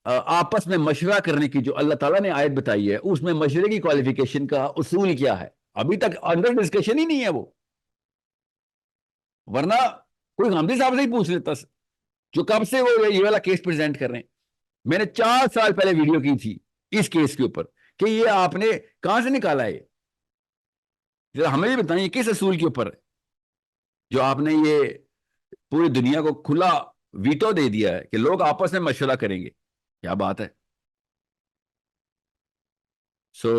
آپس میں مشورہ کرنے کی جو اللہ تعالیٰ نے آیت بتائی ہے، اس میں مشورے کی کوالیفیکیشن کا اصول کیا ہے، ابھی تک انڈر ڈسکشن ہی نہیں ہے وہ، ورنہ کوئی غامدی صاحب سے ہی پوچھ لیتا جو کب سے وہ یہ والا کیس پریزنٹ کر رہے ہیں. میں نے 4 سال پہلے ویڈیو کی تھی اس کیس کے اوپر کہ یہ آپ نے کہاں سے نکالا ہے، ذرا ہمیں بھی بتائیں کس اصول کے اوپر جو آپ نے یہ پوری دنیا کو کھلا ویٹو دے دیا ہے کہ لوگ آپس میں مشورہ کریں گے، کیا بات ہے. سو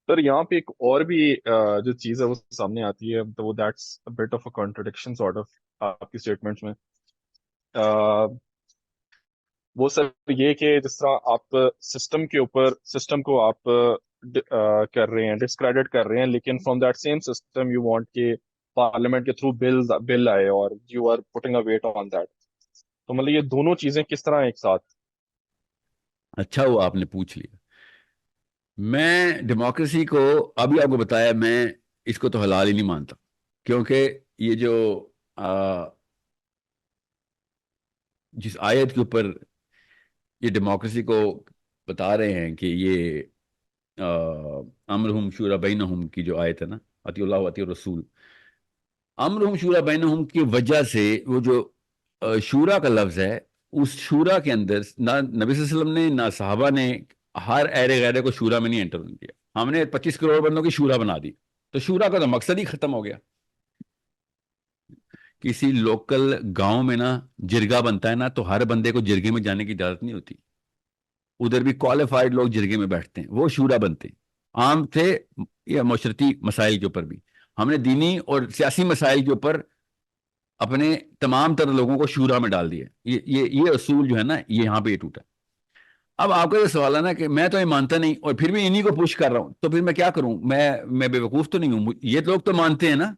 سر یہاں پہ ایک اور بھی جو چیز ہے وہ سامنے آتی ہے، تو وہ that's but of a contradiction sort of آپ کی اسٹیٹمنٹس میں. وہ سر یہ کہ جس طرح آپ سسٹم کے اوپر سسٹم کو آپ کر رہے ہیں، ڈسکریڈٹ کر رہے ہیں، لیکن from that same system you want کہ پارلیمنٹ کے تھرو بل آئے اور you are putting a weight on that. تو مطلب یہ دونوں چیزیں کس طرح ایک ساتھ؟ اچھا وہ آپ نے پوچھ لیا. میں ڈیموکریسی کو ابھی آپ کو بتایا، میں اس کو تو حلال ہی نہیں مانتا، کیونکہ یہ جو جس آیت کے اوپر یہ ڈیموکریسی کو بتا رہے ہیں کہ یہ امرہم شورا بینہم کی جو آیت ہے نا، اطیعوا اللہ و اطیعوا الرسول، امرہم شورا بینہم کی وجہ سے وہ جو شورا کا لفظ ہے، اس شورا کے اندر نہ نبی صلی اللہ علیہ وسلم نے نہ صحابہ نے ہر ایرے غیرے کو شورا میں نہیں انٹر کیا، ہم نے 25 کروڑ بندوں کی شورا بنا دی، تو شورا کا تو مقصد ہی ختم ہو گیا. کسی لوکل گاؤں میں نا جرگا بنتا ہے نا، تو ہر بندے کو جرگے میں جانے کی اجازت نہیں ہوتی، ادھر بھی کوالیفائڈ لوگ جرگے میں بیٹھتے ہیں، وہ شورا بنتے ہیں. عام تھے یا معاشرتی مسائل کے اوپر بھی، ہم نے دینی اور سیاسی مسائل کے اوپر اپنے تمام تر لوگوں کو شورا میں ڈال دیا. یہ اصول جو ہے نا، یہ یہاں پہ یہ ٹوٹا. اب آپ کا یہ سوال ہے نا کہ میں تو یہ مانتا نہیں اور پھر بھی انہی کو پوش کر رہا ہوں، تو پھر میں کیا کروں؟ میں بے وقوف تو نہیں ہوں، یہ لوگ تو مانتے ہیں نا.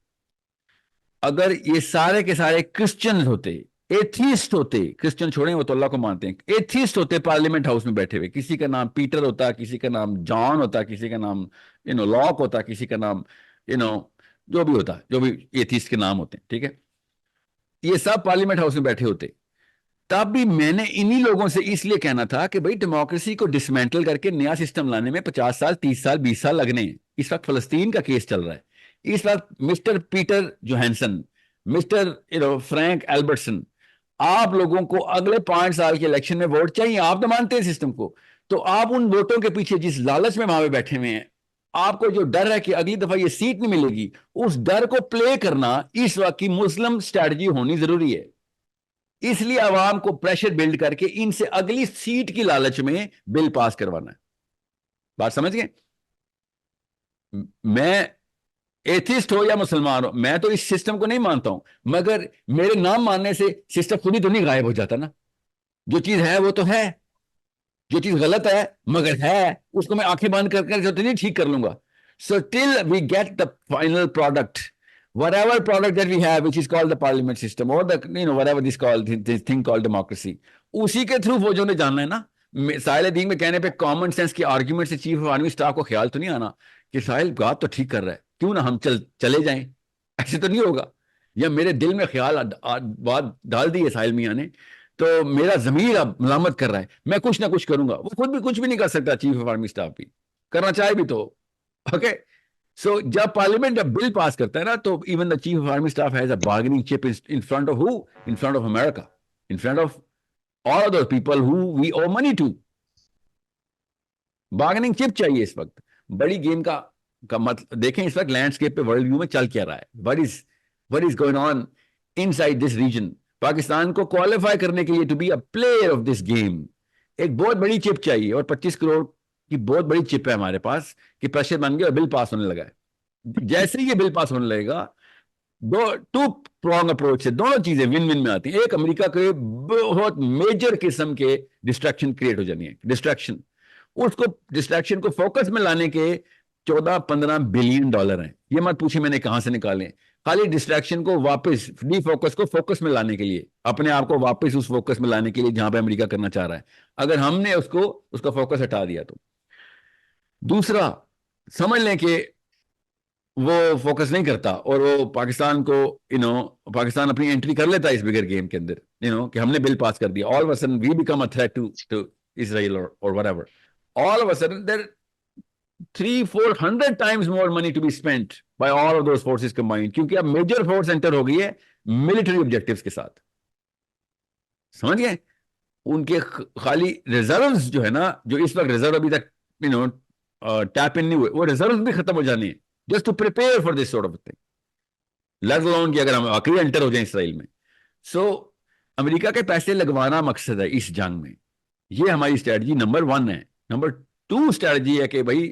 اگر یہ سارے کے سارے کرسچنز ہوتے، ایتھیسٹ ہوتے، کرسچن چھوڑیں وہ تو اللہ کو مانتے ہیں، ایتھیسٹ ہوتے پارلیمنٹ ہاؤس میں بیٹھے ہوئے، کسی کا نام پیٹر ہوتا، کسی کا نام جان ہوتا، کسی کا نام لاک ہوتا، کسی کا نام جو بھی ہوتا، جو بھی ایتھیسٹ کے نام ہوتے ہیں، ٹھیک ہے، یہ سب پارلیمنٹ ہاؤس میں بیٹھے ہوتے، تب بھی میں نے انہی لوگوں سے اس لیے کہنا تھا کہ بھائی ڈیموکریسی کو ڈسمینٹل کر کے نیا سسٹم لانے میں 50 سال 30 سال 20 سال لگنے ہیں. اس وقت فلسطین کا کیس چل رہا ہے، اس وقت مسٹر پیٹر جوہنسن، مسٹر فرینک ایلبرٹسن، آپ لوگوں کو اگلے 5 سال کے الیکشن میں ووٹ چاہیے، آپ تو مانتے ہیں سسٹم کو، تو آپ ان ووٹوں کے پیچھے جس لالچ میں وہاں پہ بیٹھے ہوئے ہیں، آپ کو جو ڈر ہے کہ اگلی دفعہ یہ سیٹ نہیں ملے گی، اس ڈر کو پلے کرنا اس وقت کی مسلم اسٹریٹجی ہونی ضروری ہے. اس لیے عوام کو پریشر بلڈ کر کے ان سے اگلی سیٹ کی لالچ میں بل پاس کروانا ہے. بات سمجھ گئے؟ میں ایتھسٹ ہو یا مسلمان ہو، میں تو اس سسٹم کو نہیں مانتا ہوں، مگر میرے نام ماننے سے سسٹم خود ہی تو نہیں غائب ہو جاتا نا. جو چیز ہے وہ تو ہے، جو چیز غلط ہے مگر ہے، اس کو میں آنکھیں بند کر تو نہیں ٹھیک کر لوں گا. So till we get the final product, whatever product that we have which is called the parliament system or the whatever this thing called democracy، اسی کے تھرو فوجوں نے جاننا ہے نا. ساحل دین میں کہنے پہ کامن سینس کی آرگیومنٹ سے چیف آف آرمی اسٹاف کو خیال تو نہیں آنا کہ ساحل بات تو ٹھیک کر رہا ہے، کیوں نہ ہم چلے جائیں. ایسے تو نہیں ہوگا. یا میرے دل میں خیال بات ڈال دی ہے ساحل میاں نے، تو میرا ضمیر اب ملامت کر رہا ہے، میں کچھ نہ کچھ کروں گا. وہ خود بھی کچھ بھی نہیں کر سکتا، چیف آف آرمی اسٹاف بھی کرنا چاہے بھی تو. اوکے، سو جب پارلیمنٹ جب بل پاس کرتا ہے نا، تو even the chief of army staff has a bargaining chip in front of who, in front of America, in front of all of those people who we owe money to. Bargaining chip چاہیے اس وقت. بڑی game کا مطلب دیکھیں اس وقت landscape پہ world view میں چل کیا رہا ہے. what is going on inside this region. Pakistan کو کوالیفائی کرنے کے لیے to be a player of this game ایک بہت بڑی چپ چاہیے، اور 25 کروڑ کی بہت بڑی چپ ہے ہمارے پاس کہ پریشر بن گیا اور بل پاس ہونے لگا ہے. جیسے ہی یہ بل پاس ہونے لگے گا، ٹو پرونگ اپروچ سے دونوں چیزیں ون ون میں آتی ہیں. ایک، امریکہ کے بہت میجر قسم کے ڈسٹریکشن کریٹ ہو جانی ہے. ڈسٹریکشن کو فوکس میں لانے کے 14-15 بلین ڈالر ہیں. یہ مت پوچھیں میں نے کہاں سے نکالے، خالی ڈسٹریکشن کو واپس، ڈی فوکس کو فوکس میں لانے کے لیے، اپنے آپ کو واپس اس فوکس میں لانے کے لیے جہاں پہ امریکہ کرنا چاہ رہا ہے. اگر ہم نے اس کا فوکس ہٹا دیا تو. دوسرا، سمجھ لیں کہ وہ فوکس نہیں کرتا اور وہ پاکستان کو پاکستان اپنی انٹری کر لیتا ہے اس بگر گیم کے اندر، کہ ہم نے بل پاس کر دیا. All of a sudden we become a threat to Israel اور whatever. All of a sudden there 300-400 times more money to be spent by all of those forces combined، کیونکہ اب میجر فورس انٹر ہو گئی ہے military objectives کے ساتھ. سمجھ گئے؟ ان کے خالی ریزروز جو ہے نا، جو اس وقت ریزرو ابھی تک ٹیپ ان نہیں ہوئے، وہ ریزروز بھی ختم ہو جانے ہیں just to prepare for this sort of thing. let alone کہ اگر ہم واقعی انٹر ہو جائیں اسرائیل میں. سو امریکہ کے پیسے لگوانا مقصد ہے اس جنگ میں. یہ ہماری اسٹریٹجی نمبر 1 ہے. نمبر 2 اسٹریٹجی ہے کہ بھائی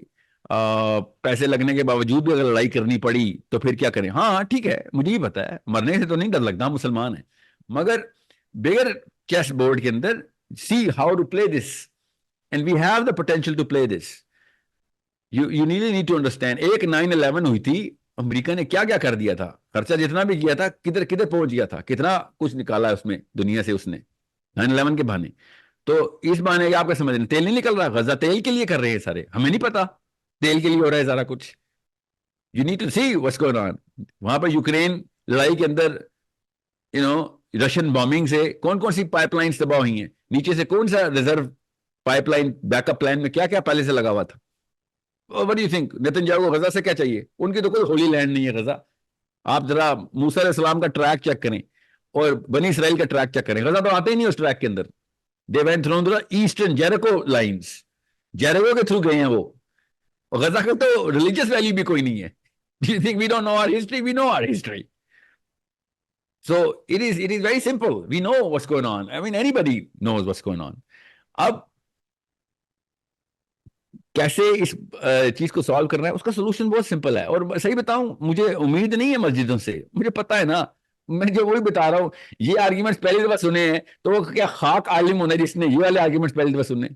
پیسے لگنے کے باوجود بھی اگر لڑائی کرنی پڑی تو پھر کیا کریں. ہاں ٹھیک ہے، مجھے ہی پتا ہے، مرنے سے تو نہیں ڈر لگتا، مسلمان ہیں، مگر بغیر چیس بورڈ کے اندر see how to play this and we have the potential to play this. You need to understand. ایک 9/11 ہوئی تھی، امریکہ نے کیا کیا کر دیا تھا، خرچہ جتنا بھی کیا تھا کدھر پہنچ گیا تھا، کتنا کچھ نکالا اس میں دنیا سے اس نے 9/11 کے بہانے. تو اس بہانے آپ کا سمجھ رہے ہیں تیل نہیں نکل رہا، غزہ تیل کے لیے کر رہے ہیں سارے، ہمیں نہیں پتا تیل کے لیے ہو رہا ہے سارا کچھ. You need to see what's going on. وہاں پہ یوکرین لڑائی کے اندر رشین بامبنگ سے کون سی پائپ لائنز تباہ ہوئی ہیں، نیچے سے کون سا reserve pipe line back up plan میں کیا کیا پہلے سے لگا ہوا تھا. What do you think؟ نیتنیاہو کو غزہ سے کیا چاہیے؟ ان کی تو کوئی ہولی لینڈ نہیں ہے غزہ. آپ ذرا موسیٰ علیہ السلام کا ٹریک چیک کریں اور بنی اسرائیل کا ٹریک چیک کریں، غزہ تو آتے ہی نہیں اس ٹریک کے اندر. They went through the eastern Jericho lines، جیریکو کے تھرو گئے ہیں وہ. غزہ کا تو ریلیجیس ویلیو بھی کوئی نہیں ہے. Do you think we don't know our history? We know our history. So it is very simple. We know what's going on. I mean anybody knows what's going on. اب کیسے اس چیز کو solve کرنا ہے، اس کا سولوشن بہت simple ہے. اور صحیح بتاؤں، مجھے امید نہیں ہے مسجدوں سے، مجھے پتا ہے نا، میں جو وہی بتا رہا ہوں. یہ آرگیومنٹس پہلی دفعہ سنے ہیں تو وہ کیا خاک عالم ہونا جس نے یہ والے آرگیومنٹس پہلی دفعہ سنے.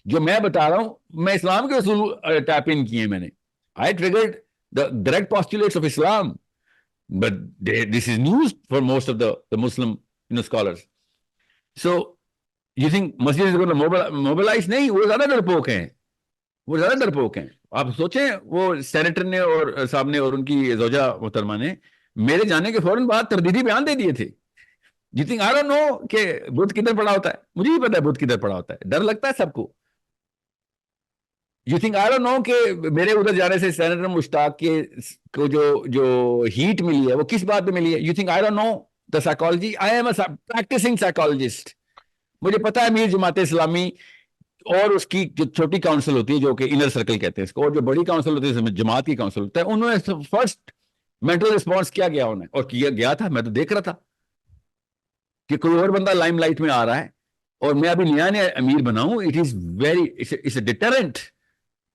جو میں بتا رہا ہوں میں اسلام کے اصول ٹیپ ان کیے ہیں میں نے. I triggered the direct postulates of Islam, but this is news for most of the Muslim scholars. So you think masjid is going to mobilize؟ نہیں، وہ زیادہ ڈرپوک ہیں. آپ سوچیں وہ سینیٹر نے اور صاحب نے اور ان کی زوجہ محترمہ نے میرے جانے کے فوراً بعد تردیدی بیان دے دیے تھے. You think I don't know کہ بدھ کدھر پڑا ہوتا ہے؟ مجھے ہی پتا ہے بدھ کدھر پڑا ہوتا ہے، ڈر لگتا ہے سب کو. You think I don't know کہ میرے ادھر جانے سے سینیٹر مشتاق کو جو ہیٹ ملی ہے وہ کس بات پہ ملی ہے. You think I don't know the psychology? I am a practicing psychologist. مجھے پتا ہے امیر جماعت اسلامی اور اس کی جو چھوٹی کاؤنسل ہوتی ہے جو کہ انر سرکل کہتے ہیں اس کو, اور جو بڑی کاؤنسل ہوتی ہے جس میں جماعت کی کاؤنسل ہوتا ہے, انہوں نے فرسٹ مینٹل رسپانس کیا گیا انہیں, اور کیا گیا تھا, میں تو دیکھ رہا تھا کہ کوئی اور بندہ لائم لائٹ میں آ رہا ہے اور میں ابھی نیا نیا امیر بناؤں. It is very it's a deterrent.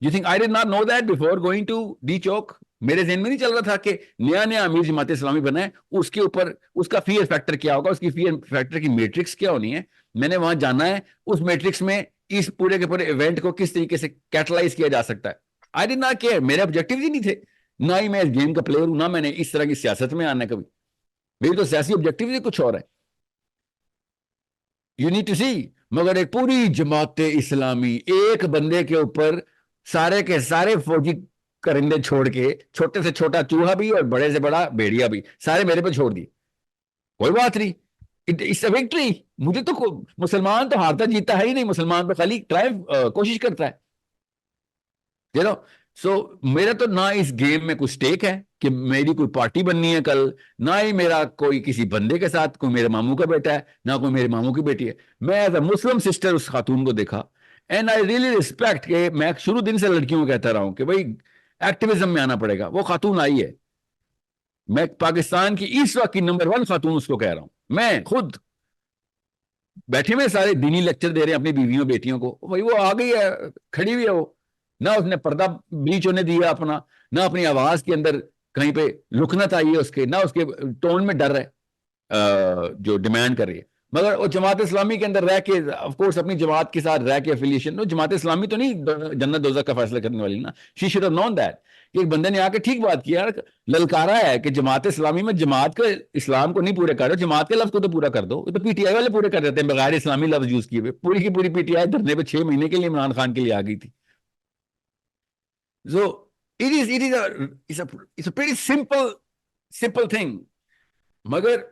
You think I did not know that before going to D Chowk. میرے ذہن میں نہیں چل رہا تھا کہ نیا نیا امیر جماعت اسلامی بنا ہے, اس کے اوپر اس کا فیئر فیکٹر کیا ہوگا, اس کی فیئر فیکٹر کی میٹرکس کیا ہونی ہے. میں نے وہاں جانا ہے اس میٹرکس میں اس پورے کے پورے ایونٹ کو کس طریقے سے کیٹلائز کیا جا سکتا ہے. آئی ڈڈ ناٹ کیئر, میرے آبجیکٹو ہی نہیں تھے, نہ ہی میں اس گیم کا پلیئر ہوں, نہ میں نے اس طرح کی سیاست میں آنا کبھی. میری تو سیاسی آبجیکٹو ہی کچھ اور ہے. یو نیڈ ٹو سی. مگر ایک پوری جماعت اسلامی ایک بندے کے اوپر سارے کے سارے فوجی کرندے چھوڑ کے, چھوٹے سے چھوٹا چوہا بھی اور بڑے سے بڑا بھیڑیا بھی, سارے میرے پہ چھوڑ دیے. کوئی بات نہیں, اٹس اے وکٹری. مجھے تو مسلمان تو ہارتا جیتا ہے ہی نہیں, مسلمان تو خالی ٹرائی کوشش کرتا ہے. یو نو سو میرا تو نہ اس گیم میں کوئی سٹیک ہے کہ میری کوئی پارٹی بننی ہے کل, نہ ہی میرا کوئی کسی بندے کے ساتھ, کوئی میرے ماموں کا بیٹا ہے, نہ کوئی میرے ماموں کی بیٹی ہے. میں ایز اے مسلم سسٹر اس خاتون کو دیکھا, اینڈ آئی ریئلی ریسپیکٹ, کہ میں شروع دن سے لڑکیوں کو کہتا رہا ہوں کہ بھائی ایکٹیویزم میں آنا پڑے گا. وہ خاتون آئی ہے, میں پاکستان کی اس وقت کی نمبر 1 خاتون اس کو کہہ رہا ہوں. میں خود بیٹھے میں سارے دینی لیکچر دے رہے ہیں اپنی بیویوں بیٹیوں کو, بھائی وہ آ گئی ہے, کھڑی ہوئی ہے, وہ نہ اس نے پردہ بیچ ہونے دیا اپنا, نہ اپنی آواز کے اندر کہیں پہ لکنت آئی ہے اس کے, نہ اس کے ٹون میں ڈر ہے جو ڈیمانڈ کر رہی ہے. مگر وہ جماعت اسلامی کے اندر رہ کے, آف کورس اپنی جماعت کے ساتھ رہ کے افیلیشن, جماعت اسلامی تو نہیں جنت دوزخ کا فیصلہ کرنے والی نا. She should have known that. ایک بندے نے آ کے ٹھیک بات کیا, للکارا ہے کہ جماعت اسلامی میں جماعت کے اسلام کو نہیں پورے کر رہے, جماعت کے لفظ کو تو پورا کر دو. تو پی ٹی آئی والے پورے کر دیتے ہیں بغیر اسلامی لفظ یوز کیے ہوئے. پوری کی پوری پی ٹی آئی دھرنے پہ 6 مہینے کے لیے عمران خان کے لیے آ گئی تھی. So it's a pretty simple thing. مگر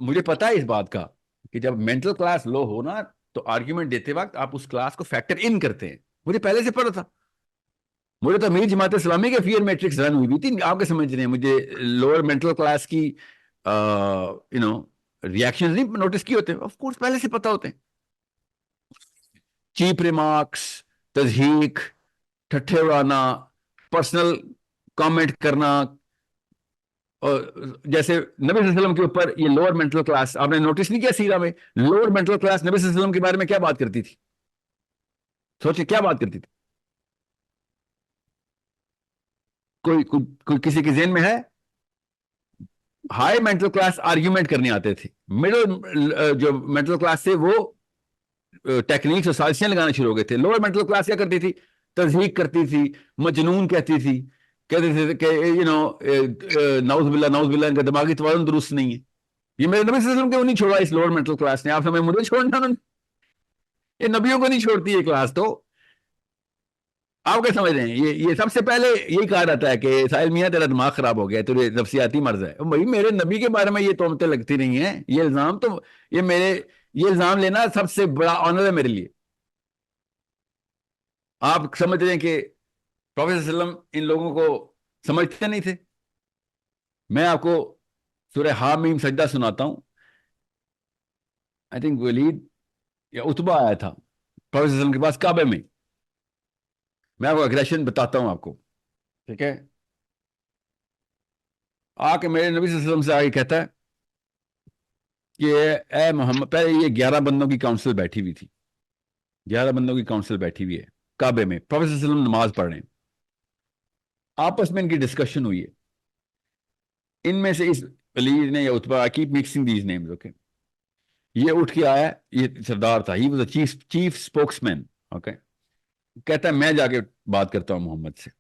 مجھے پتا ہے اس بات کا کہ جب مینٹل کلاس لو ہو نا, تو آرگیومنٹ دیتے وقت آپ اس کلاس کو فیکٹر ان کرتے ہیں. مجھے پہلے سے پتا تھا, مجھے تو امیر جماعت اسلامی کے فیئر میٹرکس رن ہوئی بھی تھی. آپ کے سمجھ رہے ہیں, مجھے لوور مینٹل کلاس کی ریاکشن نہیں نوٹس کیے ہوتے, آف کورس پہلے سے پتا ہوتے ہیں. چیپ ریمارکس, تضحیک, ٹھٹھے اڑانا, پرسنل کامنٹ کرنا, اور جیسے نبی صلی اللہ علیہ وسلم کے اوپر یہ لوور مینٹل کلاس, آپ نے نوٹس نہیں کیا سیرہ میں لوور مینٹل کلاس نبی صلی اللہ علیہ وسلم کے بارے میں کیا بات کرتی تھی؟ سوچیں کیا بات کرتی تھی. کوئی کسی کے ذہن میں ہے؟ ہائی مینٹل کلاس آرگیومنٹ کرنے آتے تھے, مڈل جو مینٹل کلاس تھے وہ ٹیکنیکس اور سازشیں لگانا شروع ہو گئے تھے. لوور مینٹل کلاس کیا کرتی تھی؟ تضحیق کرتی تھی, مجنون کہتی تھی, کہتے تھے کہ نعوذ باللہ ان کا دماغی توازن درست نہیں ہے. یہ میرے نبی صلی اللہ علیہ وسلم کو نہیں چھوڑا اس لوور مینٹل کلاس نے. آپ سمجھ مجھے چھوڑنا انہوں نے, یہ نبیوں کو نہیں چھوڑتی یہ کلاس. تو آپ کیا سمجھ رہے ہیں, یہ سب سے پہلے یہی کہا جاتا ہے کہ ساحل میاں تیرا دماغ خراب ہو گیا, تیرے نفسیاتی مرض ہے. بھائی میرے نبی کے بارے میں یہ تہمتیں لگتی نہیں ہیں, یہ الزام تو یہ الزام لینا سب سے بڑا آنر ہے میرے لیے. آپ سمجھ رہے ہیں کہ پروفیسر صلی اللہ علیہ وسلم ان لوگوں کو سمجھتے نہیں تھے. میں آپ کو سورہ حامیم سجدہ سناتا ہوں. آئی تھنک ولید یا اتبا آیا تھا پروفیسر صلی اللہ علیہ وسلم کے پاس کعبے میں. میں آپ کو اگریشن بتاتا ہوں آپ کو, ٹھیک ہے. آ کے میرے نبی صلی اللہ علیہ وسلم سے آگے کہتا ہے کہ اے محمد, پہلے یہ 11 بندوں کی کاؤنسل بیٹھی ہوئی تھی, 11 بندوں کی کاؤنسل بیٹھی ہوئی ہے کعبے میں, پروفیسر صلی اللہ علیہ وسلم نماز پڑھ رہے ہیں, آپس میں ان کی ڈسکشن ہوئی ہے. ان میں سے اس ولید نے یا اتبا, I keep mixing these names, okay, یہ اٹھ کے آیا, یہ سردار تھا, he was the chief spokesman, okay, کہتا ہے میں جا کے بات کرتا ہوں محمد سے.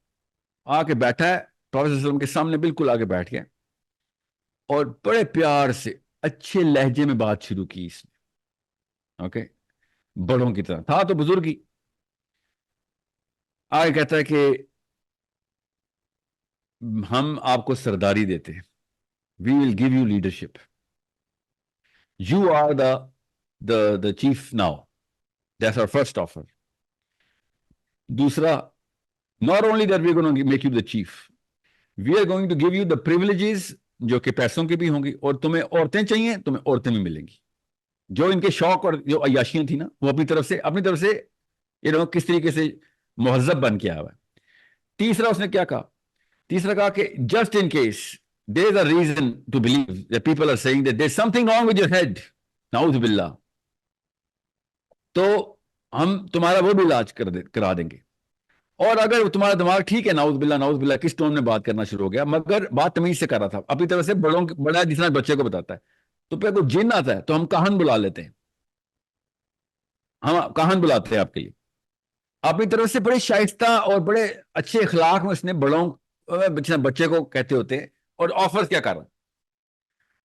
آ کے بیٹھا ہے پروفیسر صلی اللہ علیہ وسلم کے سامنے, بالکل آگے بیٹھ گیا, اور بڑے پیار سے اچھے لہجے میں بات شروع کی اس نے, اوکے, بڑوں کی طرح تھا تو بزرگی. آگے کہتا ہے کہ ہم آپ کو سرداری دیتے ہیں, we will give you leadership, you are the chief now, that's our first offer. دوسرا, not only that we are going to make you the chief, we are going to give you the privileges جو کہ پیسوں کی بھی ہوں گی, اور تمہیں عورتیں چاہیے تمہیں عورتیں بھی ملیں گی. جو ان کے شوق اور جو عیاشیاں تھیں نا وہ اپنی طرف سے کس طریقے سے مہذب بن کے آیا ہوا ہے. تیسرا اس نے کیا کہا؟ تیسرا کہا کہ just in case there is a reason to believe that people are seeing that there is something wrong with your head, نعوذ باللہ، تو ہم تمہارا وہ بھی علاج کرا دیں گے. اور اگر تمہارا دماغ ٹھیک ہے، نعوذ باللہ نعوذ باللہ، کس ٹون میں بات کرنا شروع ہو گیا، مگر بات تمیز سے کر رہا تھا اپنی طرف سے، بڑا جس طرح بچے کو بتاتا ہے. تو پھر کوئی جن آتا ہے تو ہم کاہن بلا لیتے ہیں، ہم کاہن بلاتے ہیں آپ کے لیے. اپنی طرف سے بڑے شائستہ اور بڑے اچھے اخلاق میں اس نے بچے کو کہتے ہوتے ہیں. اور آفر کیا کر رہا ہے؟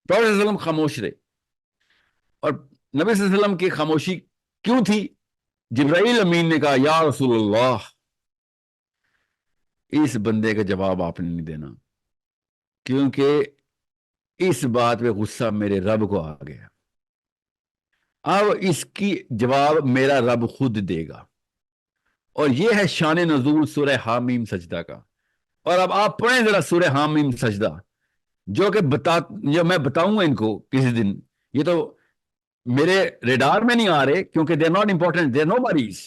پروفیٹ صلی اللہ علیہ وسلم خاموش رہے. اور نبی صلی اللہ علیہ وسلم کی خاموشی کیوں تھی؟ جبرائیل امین نے کہا یا رسول اللہ، اس بندے کا جواب آپ نے نہیں دینا، کیونکہ اس بات پہ غصہ میرے رب کو آ گیا. اب اس کی جواب میرا رب خود دے گا. اور یہ ہے شان نزول سورہ حامیم سجدہ کا. اور اب آپ پڑھیں ذرا سورہ حامیم سجدہ، جو میں بتاؤں گا ان کو کسی دن. یہ تو میرے ریڈار میں نہیں آ رہے کیونکہ دے ناٹ امپورٹنٹ، دے نو باریز.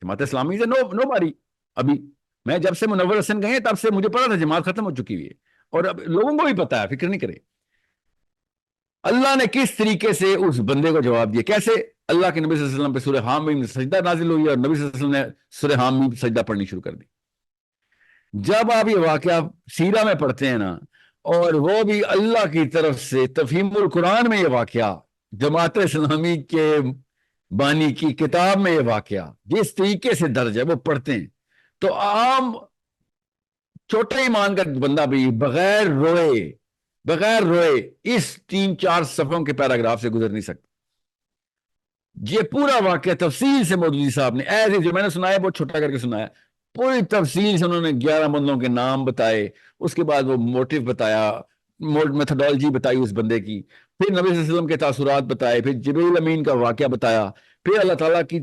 جماعت اسلامی سے نو باری. ابھی میں جب سے منور حسن گئے تب سے مجھے پتا تھا جماعت ختم ہو چکی ہوئی ہے، اور اب لوگوں کو بھی پتا ہے، فکر نہیں کرے. اللہ نے کس طریقے سے اس بندے کو جواب دیا، کیسے اللہ کے نبی صلی اللہ علیہ وسلم پہ سورہ حامیم سجدہ نازل ہوئی اور نبی صلی اللہ علیہ وسلم نے سورہ حامیم سجدہ پڑھنی شروع کر دی. جب آپ یہ واقعہ سیرہ میں پڑھتے ہیں نا، اور وہ بھی اللہ کی طرف سے تفہیم القرآن میں یہ واقعہ، جماعت اسلامی کے بانی کی کتاب میں یہ واقعہ جس طریقے سے درج ہے وہ پڑھتے ہیں، تو عام چھوٹے ایمان کا بندہ بھی بغیر روئے اس 3-4 صفحوں کے پیراگراف سے گزر نہیں سکتا. یہ پورا واقعہ تفصیل سے مودودی صاحب نے جو میں نے سنایا بہت چھوٹا کر کے سنایا، پوری تفصیل سے انہوں نے 11 بندوں کے نام بتائے، اس کے بعد وہ موٹیو بتایا، میتھڈالوجی بتائی اس بندے کی، پھر نبی صلی اللہ علیہ وسلم کے تاثرات بتائے، پھر جبریل امین کا واقعہ بتایا، پھر اللہ تعالیٰ کی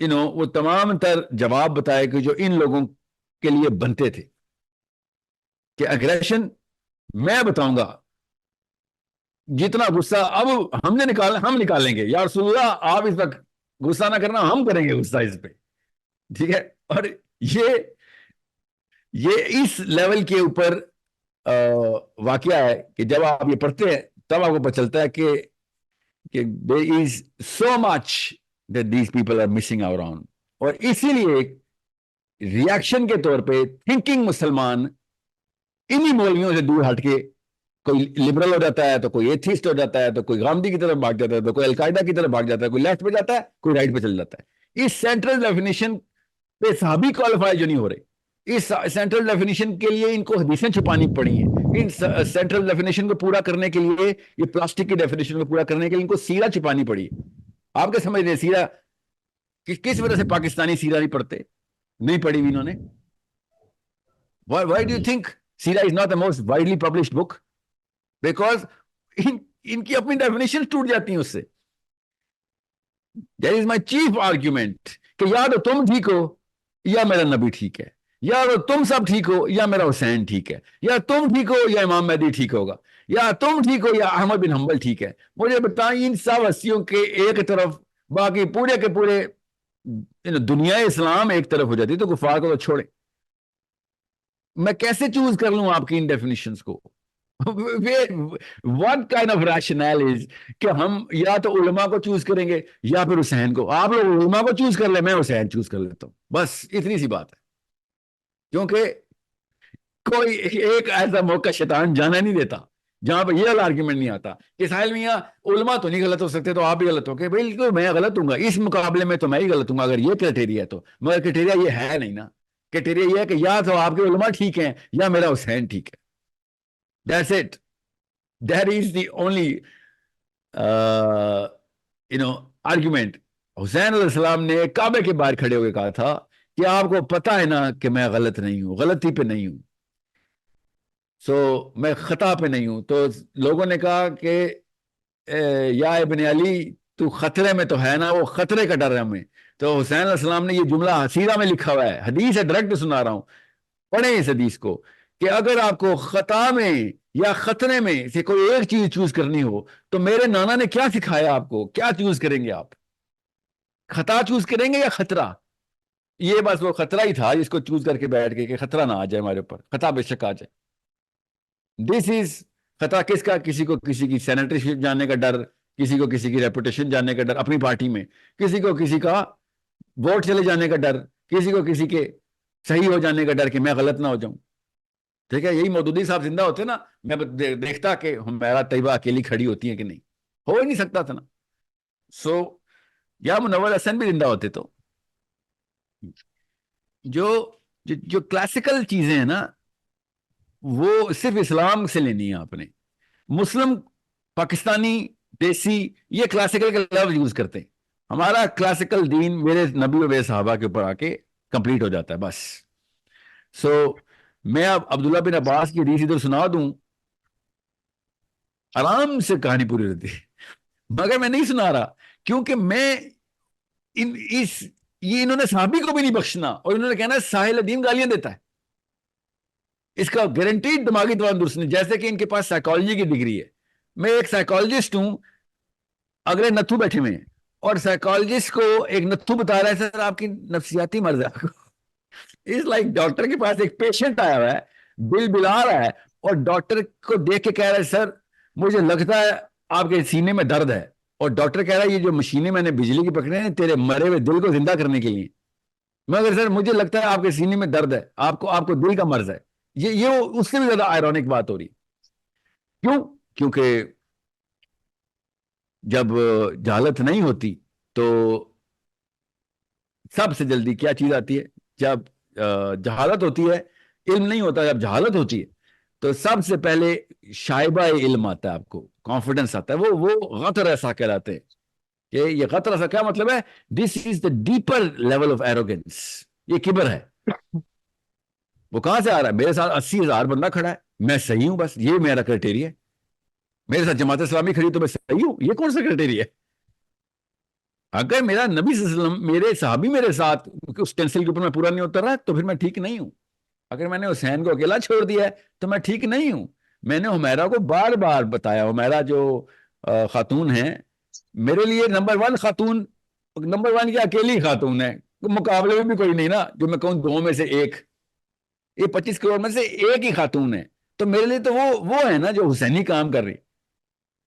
وہ تمام تر جواب بتائے کہ جو ان لوگوں کے لیے بنتے تھے کہ اگریشن میں بتاؤں گا. جتنا غصہ اب ہم نے نکالنا ہم نکالیں گے، یا رسول اللہ آپ اس وقت غصہ نہ کرنا، ہم کریں گے غصہ اس پہ، ٹھیک ہے. اور یہ اس لیول کے اوپر واقعہ ہے کہ جب آپ یہ پڑھتے ہیں تب آپ کو پتہ چلتا ہے کہ there is so much that these people are missing out on. اور اسی لیے ریاکشن کے طور پہ تھنکنگ مسلمان انہی مولویوں سے دور ہٹ کے کوئی لبرل ہو جاتا ہے، تو کوئی ایتھیسٹ ہو جاتا ہے، تو کوئی غامدی کی طرف بھاگ جاتا ہے، تو کوئی القاعدہ کی طرف بھاگ جاتا ہے، کوئی لیفٹ پہ جاتا ہے، کوئی رائٹ پہ چل جاتا ہے. اس سینٹرل ڈیفینیشن پہ صحابی کوالیفائی جو نہیں ہو رہے، اس سینٹرل ڈیفینیشن کے لیے ان کو حدیثیں چھپانی پڑی ہیں. ان سینٹرل ڈیفینیشن کو پورا کرنے کے لیے، یہ پلاسٹک کی ڈیفینیشن کو پورا کرنے کے لیے ان کو سیرہ چھپانی پڑی. آپ کیا سمجھ رہے ہیں سیرہ کس وجہ سے پاکستانی سیرہ نہیں پڑھتے؟ نہیں پڑھی ہوئی انہوں نے. Why do you think سیرہ is not the most widely published book? Because ان کی اپنی ڈیفینیشن ٹوٹ جاتی ہیں اس سے. That is my chief argument کہ یا تو تم ٹھیک ہو یا میرا نبی ٹھیک ہے، یا تو تم سب ٹھیک ہو یا میرا حسین ٹھیک ہے، یا تم ٹھیک ہو یا امام مہدی ٹھیک ہوگا، یا تم ٹھیک ہو یا احمد بن حنبل ٹھیک ہے. مجھے بتائیں ان سب ہستیوں کے ایک طرف، باقی پورے کے پورے دنیا اسلام ایک طرف ہو جاتی، تو کفار کو تو چھوڑیں. میں کیسے چوز کر لوں آپ کی ان ڈیفینیشنز کو؟ what kind of rationale is کہ ہم یا تو علماء کو چوز کریں گے یا پھر حسین کو. آپ لوگ علماء کو چوز کر لیں، میں حسین چوز کر لیتا ہوں، بس اتنی سی بات ہے. کیونکہ کوئی ایک ایسا موقع شیطان جانا نہیں دیتا جہاں پہ یہ آرگیومنٹ نہیں آتا کہ ساحل میاں علماء تو نہیں غلط ہو سکتے تو آپ بھی غلط ہو کہ بالکل میں غلط ہوں گا، اس مقابلے میں تو میں ہی غلط ہوں گا اگر یہ کرائٹیریا ہے تو. مگر کرائٹیریا یہ ہے نہیں نا. کرائٹیریا یہ ہے کہ یا تو آپ کے علماء ٹھیک ہیں یا میرا حسین ٹھیک ہے. That's it. That is the only argument. حسین علیہ السلام نے کعبے کے باہر کھڑے ہوئے کہا تھا کہ آپ کو پتا ہے نا کہ میں غلط نہیں ہوں، غلطی پہ نہیں ہوں، میں خطا پہ نہیں ہوں. تو لوگوں نے کہا کہ یا ابن علی تو خطرے میں تو ہے نا، وہ خطرے کا ڈر ہے ہمیں. تو حسین علیہ السلام نے یہ جملہ سیرہ میں لکھا ہوا ہے، حدیث ہے، ڈائریکٹ سنا رہا ہوں، پڑھیں اس حدیث کو، کہ اگر آپ کو خطا میں یا خطرے میں سے کوئی ایک چیز چوز کرنی ہو تو میرے نانا نے کیا سکھایا آپ کو، کیا چوز کریں گے آپ؟ خطا چوز کریں گے یا خطرہ؟ یہ بس وہ خطرہ ہی تھا جس کو چوز کر کے بیٹھ گئے کہ خطرہ نہ آ جائے ہمارے اوپر، خطرہ بے شک آ جائے. دس از خطرہ کس کا؟ کسی کو کسی کی سینیٹریشپ جانے کا ڈر، کسی کو کسی کی ریپوٹیشن جانے کا ڈر اپنی پارٹی میں، کسی کو کسی کا ووٹ چلے جانے کا ڈر، کسی کو کسی کے صحیح ہو جانے کا ڈر کہ میں غلط نہ ہو جاؤں. ٹھیک ہے، یہی مودودی صاحب زندہ ہوتے نا، میں دیکھتا کہ ہمارا طیبہ اکیلی کھڑی ہوتی ہے کہ نہیں، ہو ہی نہیں سکتا تھا نا. سو یا منور حسن بھی زندہ ہوتے تو جو جو کلاسیکل چیزیں ہیں نا وہ صرف اسلام سے لینی ہے آپ نے. مسلم، پاکستانی، دیسی، یہ کلاسیکل کا لفظ یوز کرتے ہیں. ہمارا کلاسیکل دین میرے نبی و میرے صحابہ کے اوپر آ کے کمپلیٹ ہو جاتا ہے بس. سو میں اب عبداللہ بن عباس کی حدیث ادھر سنا دوں، آرام سے کہانی پوری رہتی ہے، مگر میں نہیں سنا رہا کیونکہ میں یہ انہوں نے صحابی کو بھی نہیں بخشنا، اور انہوں نے کہنا ہے ساحل الدین گالیاں دیتا ہے. اس کا گارنٹیڈ دماغی توان درست نہیں، جیسے کہ ان کے پاس سائیکالوجی کی ڈگری ہے. میں ایک سائیکالوجسٹ ہوں، اگلے نتھو بیٹھے ہوئے ہیں، اور سائیکالوجسٹ کو ایک نتھو بتا رہا ہے سر آپ کی نفسیاتی مرض ہے. اس لائک ڈاکٹر کے پاس ایک پیشنٹ آیا ہوا ہے، بل بلا رہا ہے، اور ڈاکٹر کو دیکھ کے کہہ رہا ہے سر مجھے لگتا ہے آپ کے سینے میں درد ہے، اور ڈاکٹر کہہ رہا ہے یہ جو مشینیں میں نے بجلی کی پکڑے ہیں تیرے مرے ہوئے دل کو زندہ کرنے کے لیے، مگر سر مجھے لگتا ہے آپ کے سینے میں درد ہے، آپ کو دل کا مرض ہے. یہ اس سے بھی زیادہ آئرونک بات ہو رہی. کیوں؟ کیونکہ جب جہالت نہیں ہوتی تو سب سے جلدی کیا چیز آتی ہے؟ جب جہالت ہوتی ہے، علم نہیں ہوتا، جب جہالت ہوتی ہے تو سب سے پہلے شائبہ علم آتا ہے، آپ کو کانفیڈنس آتا ہے، وہ غطر ایسا کہلاتے ہیں. کہ یہ غطر ایسا کیا مطلب ہے؟ This is the deeper level of arrogance, یہ کبر ہے. وہ کہاں سے آ رہا ہے؟ میرے ساتھ 80,000 بندہ کھڑا ہے، میں صحیح ہوں، بس یہ میرا کرائٹیریا ہے. میرے ساتھ جماعت اسلامی کھڑی تو میں صحیح ہوں، یہ کون سا کرائٹیریا ہے؟ اگر میرا نبی صلی اللہ علیہ وسلم، میرے صحابی میرے ساتھ اس ٹینسل کے اوپر میں پورا نہیں اتر رہا تو پھر میں ٹھیک نہیں ہوں. اگر میں نے حسین کو اکیلا چھوڑ دیا ہے تو میں ٹھیک نہیں ہوں. میں نے حمیرہ کو بار بار بتایا، حمیرہ جو خاتون ہیں میرے لیے نمبر 1 خاتون، نمبر 1 کی اکیلی خاتون ہے، مقابلے میں بھی کوئی نہیں نا جو میں کہوں 2 میں سے 1، یہ 25 کروڑ میں سے 1 ہی خاتون ہے. تو میرے لیے تو وہ ہے نا جو حسینی کام کر رہی،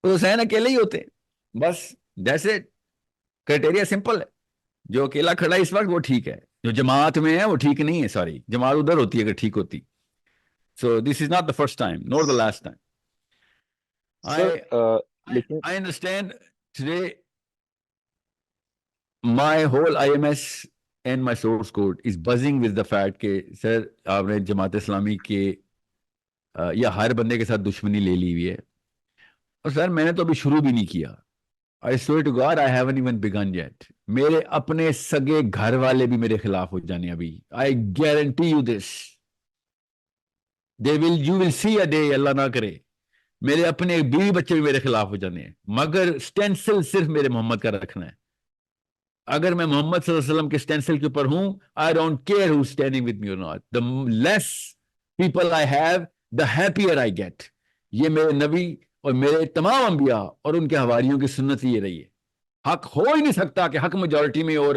تو حسین اکیلے ہی ہوتے بس. جیسے کرائٹیریا سمپل ہے، جو اکیلا کھڑا ہے اس وقت وہ ٹھیک ہے، جو جماعت میں ہے وہ ٹھیک نہیں ہے. سوری، جماعت ادھر ہوتی ہے اگر ٹھیک ہوتی. So this is not the first time nor the last time. Sir لیکن I understand today my whole IMS and my source code is buzzing with the fact کہ سر آپ نے جماعت اسلامی کے یا ہر بندے کے ساتھ دشمنی لے لی ہوئی ہے، اور سر میں نے تو ابھی شروع بھی نہیں کیا. I swear to God I haven't even begun yet. میرے اپنے سگے گھر والے بھی میرے خلاف ہو جانے ابھی. I guarantee you this. You will see a day، اللہ نہ کرے، میرے اپنے بیوی بچے بھی میرے خلاف ہو جانے ہیں، مگر سٹینسل صرف میرے محمد کا رکھنا ہے. اگر میں محمد صلی اللہ علیہ وسلم کے سٹینسل کے اوپر ہوں، I don't care who's standing with me or not. The less people I have, the happier I get. یہ میرے نبی اور میرے تمام انبیاء اور ان کے حواریوں کی سنت یہ رہی ہے. حق ہو ہی نہیں سکتا کہ حق میجورٹی میں اور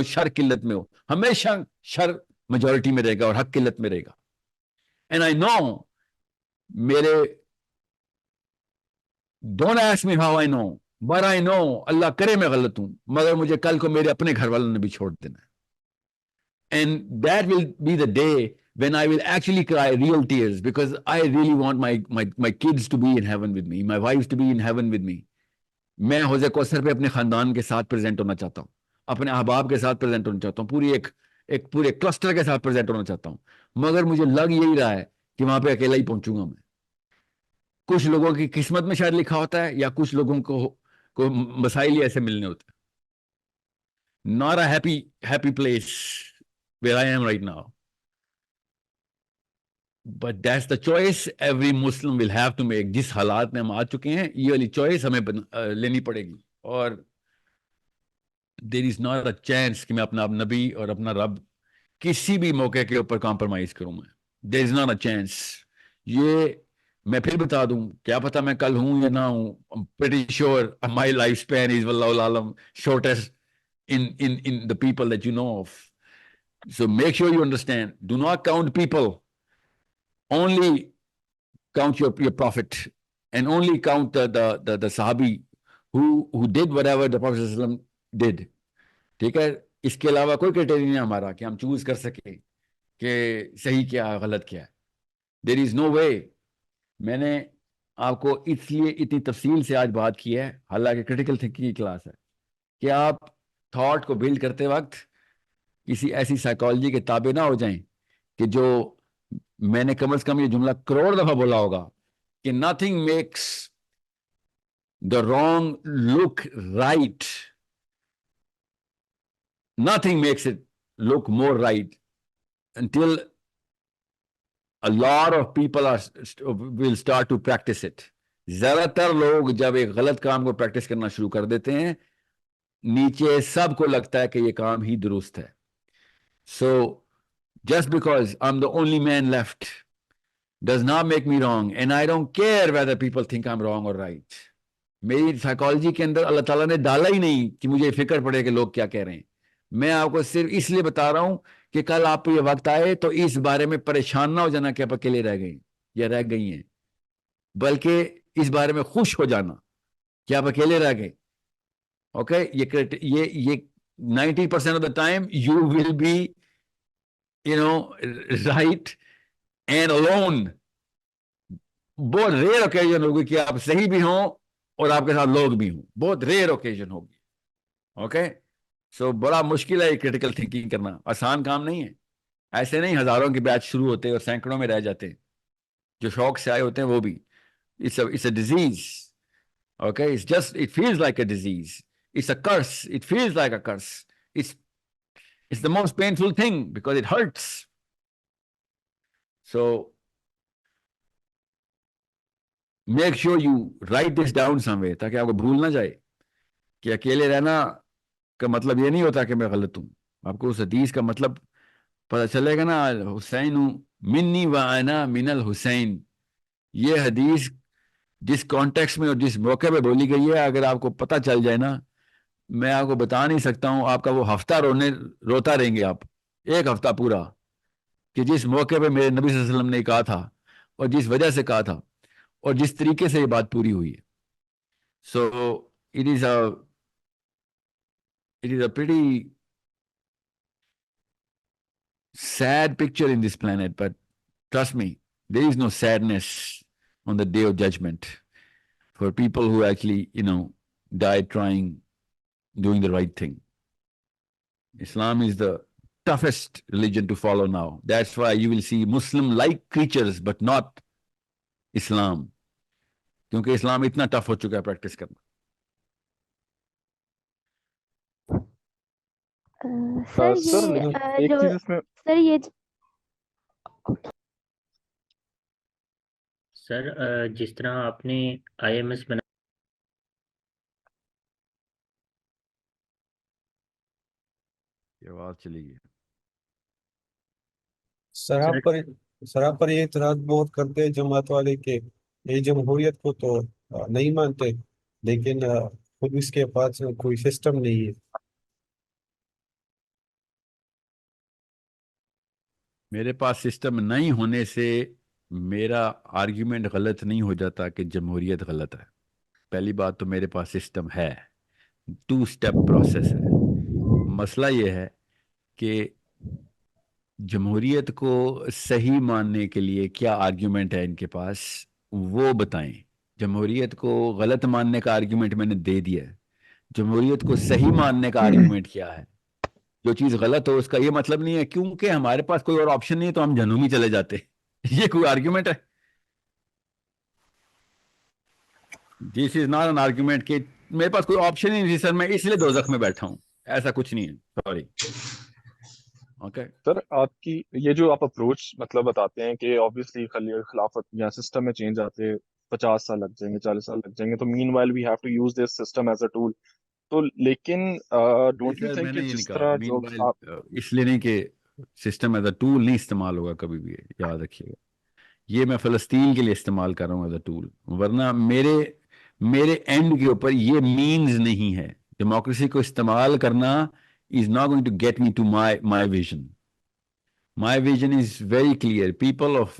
شر قلت میں ہو. ہمیشہ شر میجورٹی میں رہے گا اور حق قلت میں رہے گا. And I know میرے don't ask me how I know but I know اللہ کرے میں غلط ہوں، مگر مجھے کل کو میرے اپنے گھر والوں نے بھی چھوڑ دینا ہے. And that will be the day when I will actually cry real tears because I really want my kids to be in heaven with me, my wives to be in heaven with me. میں حوض کوثر پہ اپنے خاندان کے ساتھ present ہونا چاہتا ہوں، اپنے احباب کے ساتھ پریزنٹ ہونا چاہتا ہوں، پورے کلسٹر کے ساتھ پریزنٹ ہونا چاہتا ہوں، مگر مجھے لگ یہی رہا ہے کہ وہاں پہ اکیلا ہی پہنچوں گا میں. کچھ لوگوں کی قسمت میں شاید لکھا ہوتا ہے، یا کچھ لوگوں کو مسائل ہی ایسے ملنے ہوتے ہیں. Not a happy place where I am right now. But that's the choice every Muslim will have to make. جس حالات میں ہم آ چکے ہیں یہ والی چوائس ہمیں لینی پڑے گی، اور there is not a chance کہ میں اپنا نبی اور اپنا رب کسی بھی موقع کے اوپر کمپرومائز کروں. میں there is not a chance. یہ میں پھر بتا دوں، کیا پتا میں کل ہوں یا نہ ہوں. I'm pretty sure my life span is واللہ العالم shortest in the people that you know of. So make sure you understand. Do not count people. Only count your prophet, and only count the Sahabi who did whatever the Prophet ﷺ did. ٹھیک ہے. اس کے علاوہ کوئی criteria نہیں ہمارا کہ ہم چوز کر سکیں کہ صحیح کیا ہے غلط کیا ہے. دیر از نو وے. میں نے آپ کو اس لیے اتنی تفصیل سے آج بات کی ہے, حالانکہ کریٹیکل تھنکنگ کی کلاس ہے, کہ آپ تھاٹ کو بلڈ کرتے وقت کسی ایسی سائیکالوجی کے تابع نہ ہو جائیں کہ جو میں نے کم از کم یہ جملہ کروڑ دفعہ بولا ہوگا کہ nothing makes the wrong look right. Nothing makes it look more right until a lot of people will start to practice it. زیادہ تر لوگ جب ایک غلط کام کو پریکٹس کرنا شروع کر دیتے ہیں, نیچے سب کو لگتا ہے کہ یہ کام ہی درست ہے. So just because I'm the only man left does not make me wrong, and I don't care whether people think I'm wrong or right. میری سائیکالوجی کے اندر اللہ تعالیٰ نے ڈالا ہی نہیں کہ مجھے فکر پڑے کہ لوگ کیا کہہ رہے ہیں. میں آپ کو صرف اس لیے بتا رہا ہوں کہ کل آپ کو یہ وقت آئے تو اس بارے میں پریشان نہ ہو جانا کہ آپ اکیلے رہ گئے یا رہ گئی ہیں, بلکہ اس بارے میں خوش ہو جانا کہ آپ اکیلے رہ گئے. اوکے, یہ 90% of the time you will be right and alone. بہت ریئر اوکیزن ہوگی کہ آپ صحیح بھی ہوں اور آپ کے ساتھ لوگ بھی ہوں, بہت ریئر اوکیزن ہوگی. اوکے, سو بڑا مشکل ہے یہ کریٹیکل تھنکنگ کرنا, آسان کام نہیں ہے. ایسے نہیں ہزاروں کے بیچ شروع ہوتے اور سینکڑوں میں رہ جاتے ہیں. جو شوق سے آئے ہوتے ہیں وہ بھی. It's a disease. Okay, it feels like a disease. It's a curse. It feels like a curse. It's the most painful thing because it hurts. So make sure you write this down somewhere تاکہ آپ کو بھول نہ جائے کہ اکیلے رہنا کا مطلب یہ نہیں ہوتا کہ میں غلط ہوں. آپ کو اس حدیث کا مطلب پتہ چلے گا نا, حسین منی و انا من الحسین. یہ حدیث جس کانٹیکس میں اور جس موقع پہ بولی گئی ہے, اگر آپ کو پتہ چل جائے نا, میں آپ کو بتا نہیں سکتا ہوں, آپ کا وہ ہفتہ روتا رہیں گے آپ, ایک ہفتہ پورا, کہ جس موقع پہ میرے نبی صلی اللہ علیہ وسلم نے کہا تھا اور جس وجہ سے کہا تھا اور جس طریقے سے یہ بات پوری ہوئی ہے. سو it is a pretty sad picture in this planet, but trust me, there is no sadness on the day of judgment for people who actually, died doing the right thing. Islam is the toughest religion to follow now. That's why you will see Muslim-like creatures, but not Islam. کیونکہ اسلام اتنا tough ہو چکا ہے practice کرنا. سر جس طرح آپ نے IMS بنا آواز چلی گئی. سراب پر یہ اعتراض بہت کرتے ہیں جماعت والے کے, یہ جمہوریت کو تو نہیں مانتے, لیکن خود اس کے پاس کوئی سسٹم نہیں ہے. میرے پاس سسٹم نہیں ہونے سے میرا آرگیومنٹ غلط نہیں ہو جاتا کہ جمہوریت غلط ہے. پہلی بات تو میرے پاس سسٹم ہے, 2 اسٹیپ پروسیس ہے. مسئلہ یہ ہے کہ جمہوریت کو صحیح ماننے کے لیے کیا آرگیومنٹ ہے ان کے پاس, وہ بتائیں. جمہوریت کو غلط ماننے کا آرگیومنٹ میں نے دے دیا ہے. جمہوریت کو صحیح ماننے کا آرگیومنٹ کیا ہے؟ جو چیز غلط ہو اس کا یہ مطلب نہیں ہے کیونکہ ہمارے پاس کوئی اور آپشن نہیں ہے تو ہم جہنم ہی چلے جاتے. یہ کوئی آرگیومنٹ ہے؟ This is not an argument کہ میرے پاس کوئی آپشن ہی نہیں سر, میں اس لیے دوزخ میں بیٹھا ہوں. ایسا کچھ نہیں ہے, سوری. اوکے سر, آپ کی یہ جو آپ اپروچ مطلب بتاتے ہیں کہ آبویسلی خلافت یا سسٹم میں چینج آتے 50 سال لگ جائیں گے, 40 سال لگ جائیں گے, تو meanwhile we have to use this system as a tool. تو لیکن ڈونٹ یو تھنک کہ جس طرح جو اس لیے نہیں کہ سسٹم ایز اے ٹول نہیں استعمال ہوگا کبھی بھی, یاد رکھیے گا. یہ میں فلسطین کے لیے استعمال کر رہا ہوں ایز اے ٹول, ورنہ میرے اینڈ کے اوپر یہ مینز نہیں ہے. ڈیموکریسی کو استعمال کرنا is not going to get me to my vision. My vision is very clear. People of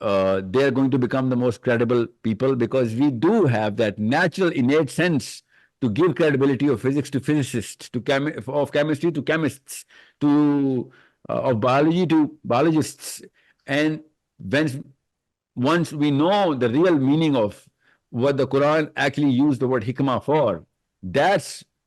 they are going to become the most credible people, because we do have that natural innate sense to give credibility of physics to physicists, of chemistry to chemists, to of biology to biologists. And once we know the real meaning of what the Quran actually used the word hikmah for, that's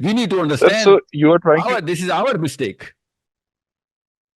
We need to Sir, understand so you are trying to this is our mistake.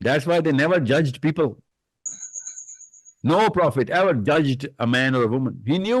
That's why they never judged people. No prophet ever judged a man or a woman. He knew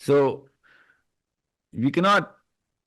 So we cannot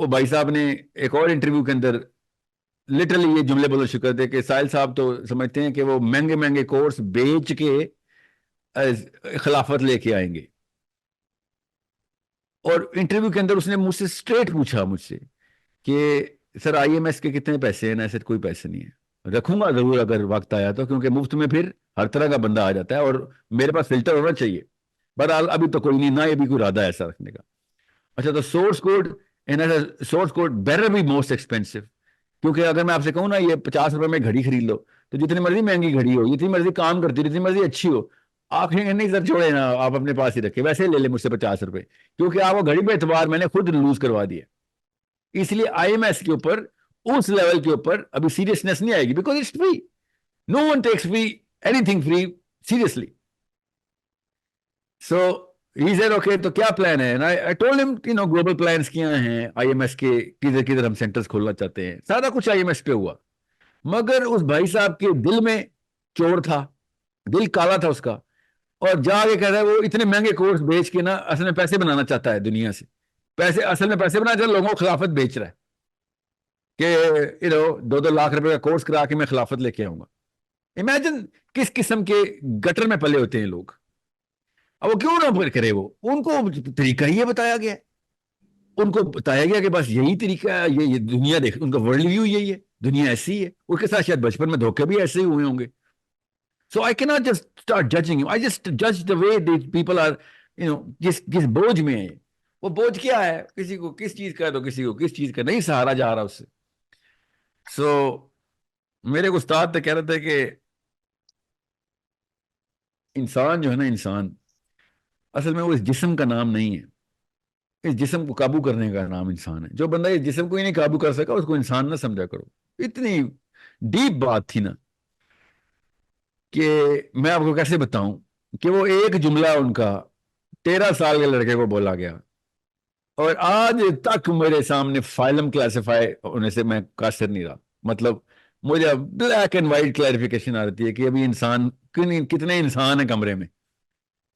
وہ بھائی صاحب نے ایک اور interview کے اندر literally یہ جملے بولنا شروع کر دے کہ ساحل صاحب تو سمجھتے ہیں کہ وہ مہنگے مہنگے کورس بیچ کے خلافت لے کے آئیں گے. اور انٹرویو کے اندر اس نے مجھ سے اسٹریٹ پوچھا مجھ سے کہ سر آئی ایم ایس کے کتنے پیسے ہیں؟ ایسے کوئی پیسے نہیں ہے. رکھوں گا ضرور اگر وقت آیا تو، کیونکہ مفت میں پھر ہر طرح کا بندہ آ جاتا ہے اور میرے پاس فلٹر ہونا چاہیے. بہرحال ابھی تو کوئی نہیں، نہ یہ بھی کوئی ارادہ ہے ایسا رکھنے کا. اچھا تو source code better be most expensive, کیونکہ اگر میں آپ سے کہوں نا یہ 50 روپے میں گھڑی خرید لو، تو جتنی مرضی مہنگی گھڑی ہو، جتنی مرضی کام کرتی ہو، جتنی مرضی اچھی ہو، آپ کہیں گے نہیں سر چھوڑے نا، آپ اپنے پاس ہی رکھے، ویسے ہی لے لیں مجھ سے 50 روپے، کیونکہ آپ کو گھڑی پہ اعتبار میں نے خود لوز کروا دیا. اس لیے آئی ایم ایس کے اوپر اس لیول کے اوپر ابھی سیریسنس نہیں آئے گی، because it's free. No one takes free anything free seriously. So he said okay تو کیا پلان ہے؟ آئی ٹولڈ ہم گلوبل پلانس کیا ہیں آئی ایم ایس کے، کدھر کدھر ہم سینٹرز کھولنا چاہتے ہیں، سارا کچھ آئی ایم ایس پہ ہوا. مگر اس بھائی صاحب کے دل میں چور تھا، دل کالا تھا اس کا، اور جا کے کہہ رہا ہے وہ اتنے مہنگے کورس بیچ کے نا اصل میں پیسے بنانا چاہتا ہے دنیا سے، اصل میں پیسے بنانا چاہتا ہے، لوگوں کو خلافت بیچ رہا ہے کہ 2-2 لاکھ روپے کا کورس کرا کے میں خلافت لے کے آؤں گا. امیجن کس قسم کے گٹر میں پلے ہوتے ہیں لوگ. اب وہ کیوں نہ کرے، وہ ان کو طریقہ یہ بتایا گیا، ان کو بتایا گیا کہ بس یہی طریقہ ہے، یہ دنیا دیکھ، ان کا ورلڈ ویو یہی ہے، دنیا ایسی ہے. اس کے ساتھ شاید بچپن میں دھوکے بھی ایسے ہی ہوئے ہوں گے. سو آئی کی ناٹ جسٹ اسٹارٹ ججنگ ہم، آئی جسٹ جج دا وے دیٹ پیپل آر جس بوجھ میں ہے. وہ بوجھ کیا ہے؟ کسی کو کس چیز کا ہے تو کسی کو کس چیز کا، نہیں سہارا جا رہا اس سے. سو میرے کو استاد تو کہہ رہے تھے کہ انسان جو ہے نا، انسان اصل میں وہ اس جسم کا نام نہیں ہے، اس جسم کو قابو کرنے کا نام انسان ہے. جو بندہ اس جسم کو ہی نہیں قابو کر سکا اس کو انسان نہ سمجھا کرو. اتنی ڈیپ بات تھی نا کہ میں آپ کو کیسے بتاؤں کہ وہ ایک جملہ ان کا 13 سال کے لڑکے کو بولا گیا، اور آج تک میرے سامنے فائلم کلاسیفائی ہونے سے میں قاصر نہیں رہا. مطلب مجھے بلیک اینڈ وائٹ کلیریفیکیشن آ رہی ہے کہ ابھی انسان کتنے انسان ہیں کمرے میں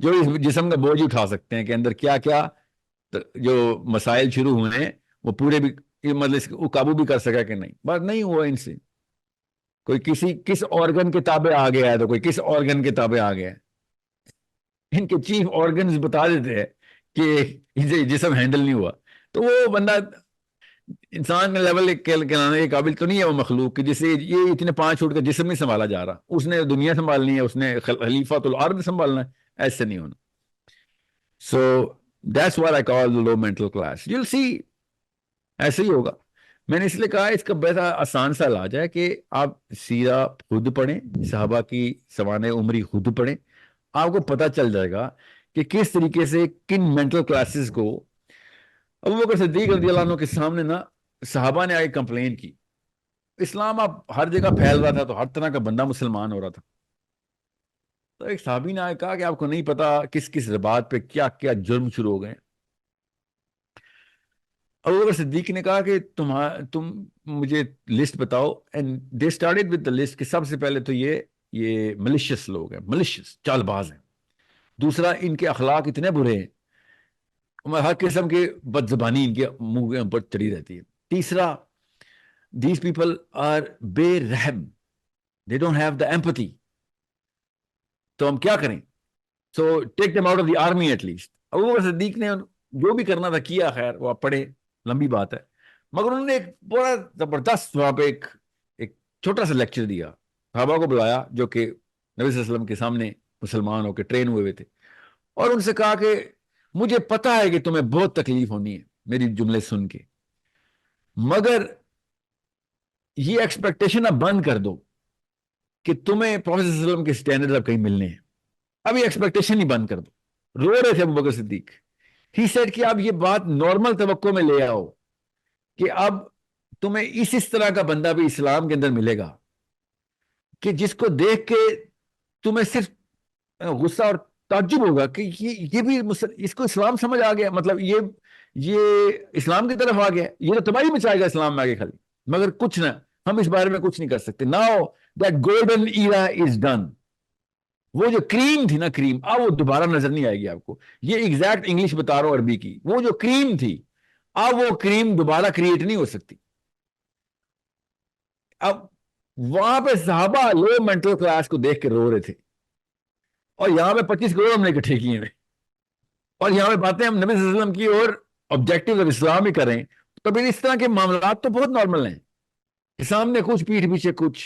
جو اس جسم کا بوجھ اٹھا سکتے ہیں، کہ اندر کیا کیا جو مسائل شروع ہوئے ہیں وہ پورے بھی، مطلب وہ قابو بھی کر سکا کہ نہیں. بات نہیں ہوا ان سے. کوئی کس آرگن کے تابع آ گیا ہے تو کوئی کس آرگن کے تابع آ گیا ہے. ان کے چیف آرگنز بتا دیتے ہیں کہ جسم ہینڈل نہیں ہوا. تو وہ بندہ انسان کے لیول کہلانے کے قابل تو نہیں ہے وہ مخلوق کہ جسے یہ اتنے 5 فٹ کا جسم نہیں سنبھالا جا رہا. اس نے دنیا سنبھالنی ہے، اس نے خلیفۃ الارض سنبھالنا ہے، ایسے نہیں ہونا. So that's what I call low mental class. You will see ایسے ہی ہوگا. میں نے اس لیے کہا اس کا بڑا آسان سا علاج ہے کہ آپ سیرہ خود پڑھیں، صحابہ کی سوانح عمری خود پڑھیں، آپ کو پتہ چل جائے گا کہ کس طریقے سے کن مینٹل کلاسز کو. ابو بکر صدیق رضی اللہ عنہ کے سامنے نا صحابہ نے آگے کمپلین کی، اسلام اب ہر جگہ پھیل رہا تھا تو ہر طرح کا بندہ مسلمان ہو رہا تھا. تو ایک صحابی نے کہا کہ آپ کو نہیں پتا کس کس بات پہ کیا کیا جرم شروع ہو گئے. ابو بکر صدیق نے کہا کہ تم مجھے لسٹ بتاؤ. And they started with the list کہ سب سے پہلے تو یہ ملیشیس لوگ ہیں، ملیشیس چال باز ہیں. دوسرا ان کے اخلاق اتنے برے ہیں، ہر قسم کے بد زبانی ان کے منہ کے اوپر چڑھی رہتی ہے. تیسرا دیز پیپل آر بے رحم، they don't have the empathy. تو ہم کیا کریں؟ So take them out of the army at least. Abu Bakr Siddique نے جو بھی کرنا تھا کیا، خیر وہ آپ پڑھے، لمبی بات ہے. مگر انہوں نے ایک بڑا زبردست وہاں پہ ایک چھوٹا سا لیکچر دیا. صحابہ کو بلایا جو کہ نبی صلی اللہ علیہ وسلم کے سامنے مسلمان ہو کے ٹرین ہوئے تھے، اور ان سے کہا کہ مجھے پتا ہے کہ تمہیں بہت تکلیف ہونی ہے میری جملے سن کے، مگر یہ ایکسپیکٹیشن اب بند کر دو کہ تمہیں پروفیسر صلی اللہ علیہ وسلم کے سٹینڈرڈ اب کہیں ملنے ہیں. اب یہ ایکسپیکٹیشن ہی بند کر دو. رو رہے تھے ابو بکر صدیق. ہی سیڈ کہ اب یہ بات نارمل توقع میں لے آؤ کہ اب تمہیں اس طرح کا بندہ بھی اسلام کے اندر ملے گا کہ جس کو دیکھ کے تمہیں صرف غصہ اور تعجب ہوگا کہ یہ بھی اس کو اسلام سمجھ آ گیا، مطلب یہ اسلام کی طرف آ گیا، یہ تو تباہی مچائے گا اسلام میں آگے خالی. مگر کچھ نہ، ہم اس بارے میں کچھ نہیں کر سکتے. Now that golden era is done. وہ جو کریم تھی نا، کریم اب وہ دوبارہ نظر نہیں آئے گی آپ کو. یہ ایگزیکٹ انگلش بتا رہا ہوں عربی کی. وہ جو کریم تھی اب وہ کریم دوبارہ کریٹ نہیں ہو سکتی. اب وہاں پہ صحابہ لو مینٹل کلاس کو دیکھ کے رو رہے تھے, اور یہاں پہ 25 کروڑ ہم نے اکٹھے کیے ہیں, اور یہاں پہ باتیں ہم نبی صلی اللہ علیہ وسلم کی اور آبجیکٹو آف اسلام ہی کریں. تو پھر اس طرح کے معاملات تو بہت نارمل ہیں کہ سامنے کچھ پیٹھ پیچھے کچھ,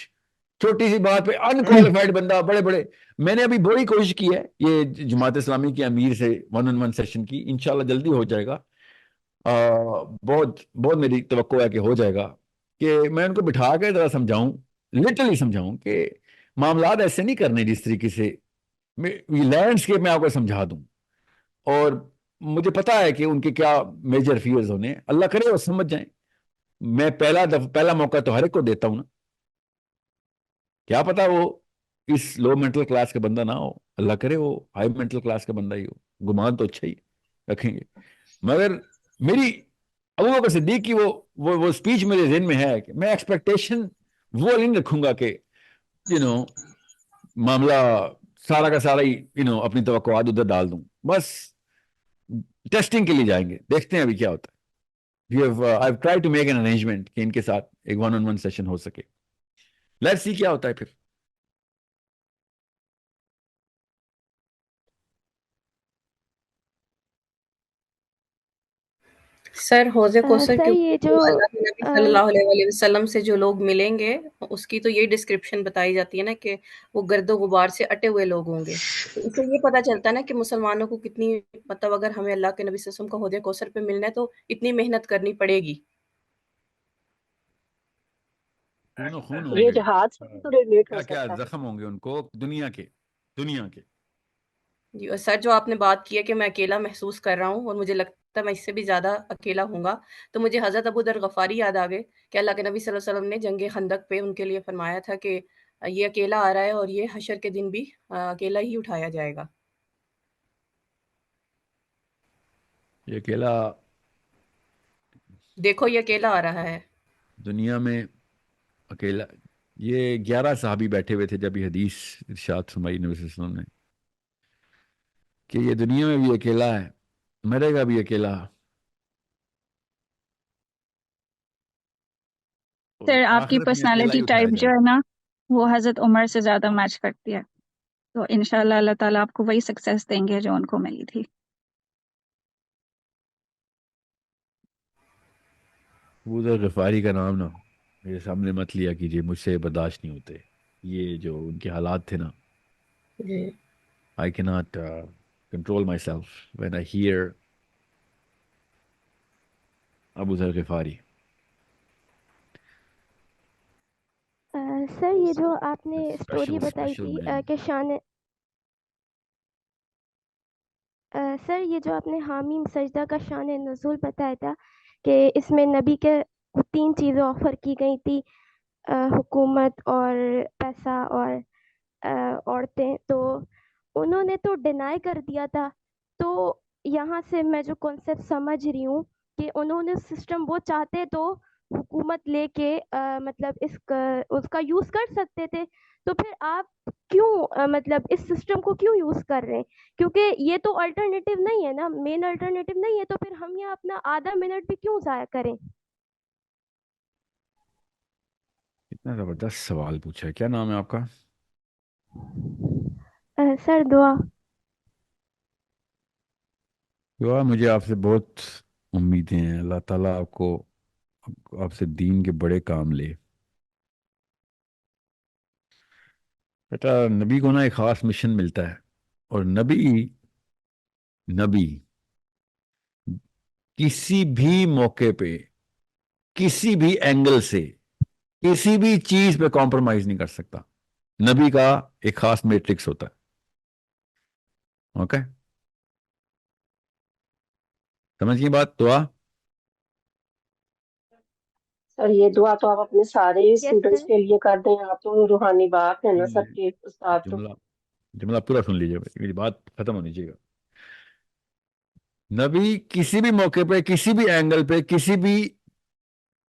چھوٹی سی بات پہ انکوالیفائڈ بندہ بڑے بڑے. میں نے ابھی بڑی کوشش کی ہے یہ جماعت اسلامی کے امیر سے 1-on-1 سیشن کی, انشاءاللہ جلدی ہو جائے گا. بہت بہت میری توقع ہے کہ ہو جائے گا, کہ میں ان کو بٹھا کے ذرا سمجھاؤں, لٹرلی سمجھاؤں کہ معاملات ایسے نہیں کرنے جس طریقے سے. یہ لینڈسکیپ میں آپ کو سمجھا دوں, اور مجھے پتا ہے کہ ان کے کیا میجر فیئرز ہونے, اللہ کرے وہ سمجھ جائیں. میں پہلا موقع تو ہر ایک کو دیتا ہوں نا, کیا پتا وہ اس لو مینٹل کلاس کا بندہ نہ ہو, اللہ کرے وہ ہائی مینٹل کلاس کا بندہ ہی ہو, گمان تو اچھا ہی رکھیں گے. مگر میری ابو بکر صدیق کی وہ اسپیچ میرے ذہن میں ہے کہ میں ایکسپیکٹیشن وہ نہیں رکھوں گا کہ معاملہ سارا کا سارا ہی اپنی توقعات ادھر ڈال دوں. بس ٹیسٹنگ کے لیے جائیں گے, دیکھتے ہیں ابھی کیا ہوتا ہے. I've tried to make an arrangement کہ ان کے ساتھ ایک 1-on-1 سیشن ہو سکے. لیٹس سی کیا ہوتا ہے پھر. سر حوض کوثر سر کے یہ جو اللہ کے نبی صلی اللہ علیہ وسلم سے جو لوگ ملیں گے اس کی تو یہی ڈسکرپشن بتائی جاتی ہے نا کہ وہ گرد و غبار سے اٹے ہوئے لوگ ہوں گے. تو اس سے یہ پتہ چلتا ہے نا کہ مسلمانوں کو کتنی, مطلب اگر ہمیں اللہ کے نبی صلی اللہ علیہ وسلم کا حوض کوثر پہ ملنا ہے تو اتنی محنت کرنی پڑے گی. خون و خون ہوں یہ گے, جہاد سے بھی تو ریلیٹ ہو کیا کیا سکتا ہے. زخم ہوں گے ان کو دنیا کے. جی, اور سر جو آپ نے بات کی ہے کہ میں اکیلا محسوس کر رہا ہوں اور مجھے لگتا ہے میں اس سے بھی زیادہ اکیلا ہوں گا, تو مجھے حضرت ابو ذر غفاری یاد آ گئے کہ اللہ کے نبی صلی اللہ علیہ وسلم نے جنگ خندق پہ ان کے لیے فرمایا تھا کہ یہ اکیلا آ رہا ہے اور یہ حشر کے دن بھی اکیلا ہی اٹھایا جائے گا. یہ اکیلا دیکھو یہ اکیلا آ رہا ہے دنیا میں, اکیلا. یہ 11 صحابی بیٹھے ہوئے تھے جب یہ حدیث ارشاد فرمائی نبی صلی اللہ علیہ وسلم نے کہ یہ دنیا میں بھی اکیلا ہے, مرے گا بھی اکیلا. سر آپ کی آخرت میں اکیلا ہی پرسنالٹی اٹھایا ٹائپ جو جائے گا. ہے نا وہ حضرت عمر سے زیادہ میچ کرتی ہے, تو انشاءاللہ اللہ تعالیٰ آپ کو وہی سکسیس دیں گے جو ان کو ملی تھی. ابو ذر غفاری کا نام نا میرے سامنے مت لیا کیجیے, مجھ سے برداشت نہیں ہوتے یہ جو ان کے حالات تھے نا. جی. I cannot control myself when I hear ابو ذر غفاری. سر یہ جو آپ نے Special, اسٹوری بتائی special تھی man. کہ سر یہ جو آپ نے حامیم سجدہ کا شان نزول بتایا تھا کہ اس میں نبی کے 3 چیزیں آفر کی گئی تھی, حکومت اور پیسہ اور عورتیں, تو انہوں نے تو ڈینائی کر دیا تھا. تو یہاں سے میں جو کانسیپٹ سمجھ رہی ہوں کہ انہوں نے سسٹم وہ چاہتے تو حکومت لے کے مطلب اس کا یوز کر سکتے تھے. تو پھر آپ کیوں مطلب اس سسٹم کو کیوں یوز کر رہے ہیں, کیونکہ یہ تو الٹرنیٹیو نہیں ہے نا, مین الٹرنیٹیو نہیں ہے, تو پھر ہم یہ اپنا آدھا منٹ بھی کیوں ضائع کریں. اتنا زبردست سوال پوچھا ہے. کیا نام ہے آپ کا؟ سر دعا. مجھے آپ سے بہت امیدیں ہیں, اللہ تعالیٰ آپ سے دین کے بڑے کام لے. بیٹا نبی کو نا ایک خاص مشن ملتا ہے, اور نبی کسی بھی موقع پہ کسی بھی اینگل سے کسی بھی چیز پہ کمپرومائز نہیں کر سکتا. نبی کا ایک خاص میٹرکس ہوتا ہے. اوکے, سمجھ گئی بات؟ دعا سر یہ دعا تو آپ اپنے سارے یس اسٹوڈنٹس سر. کے لیے کر دیں, آپ تو روحانی بات ہے نا سب کے استاد. تو جملہ پورا سن لیجیے, میری بات ختم ہونی چاہیے. نبی کسی بھی موقع پہ کسی بھی اینگل پہ کسی بھی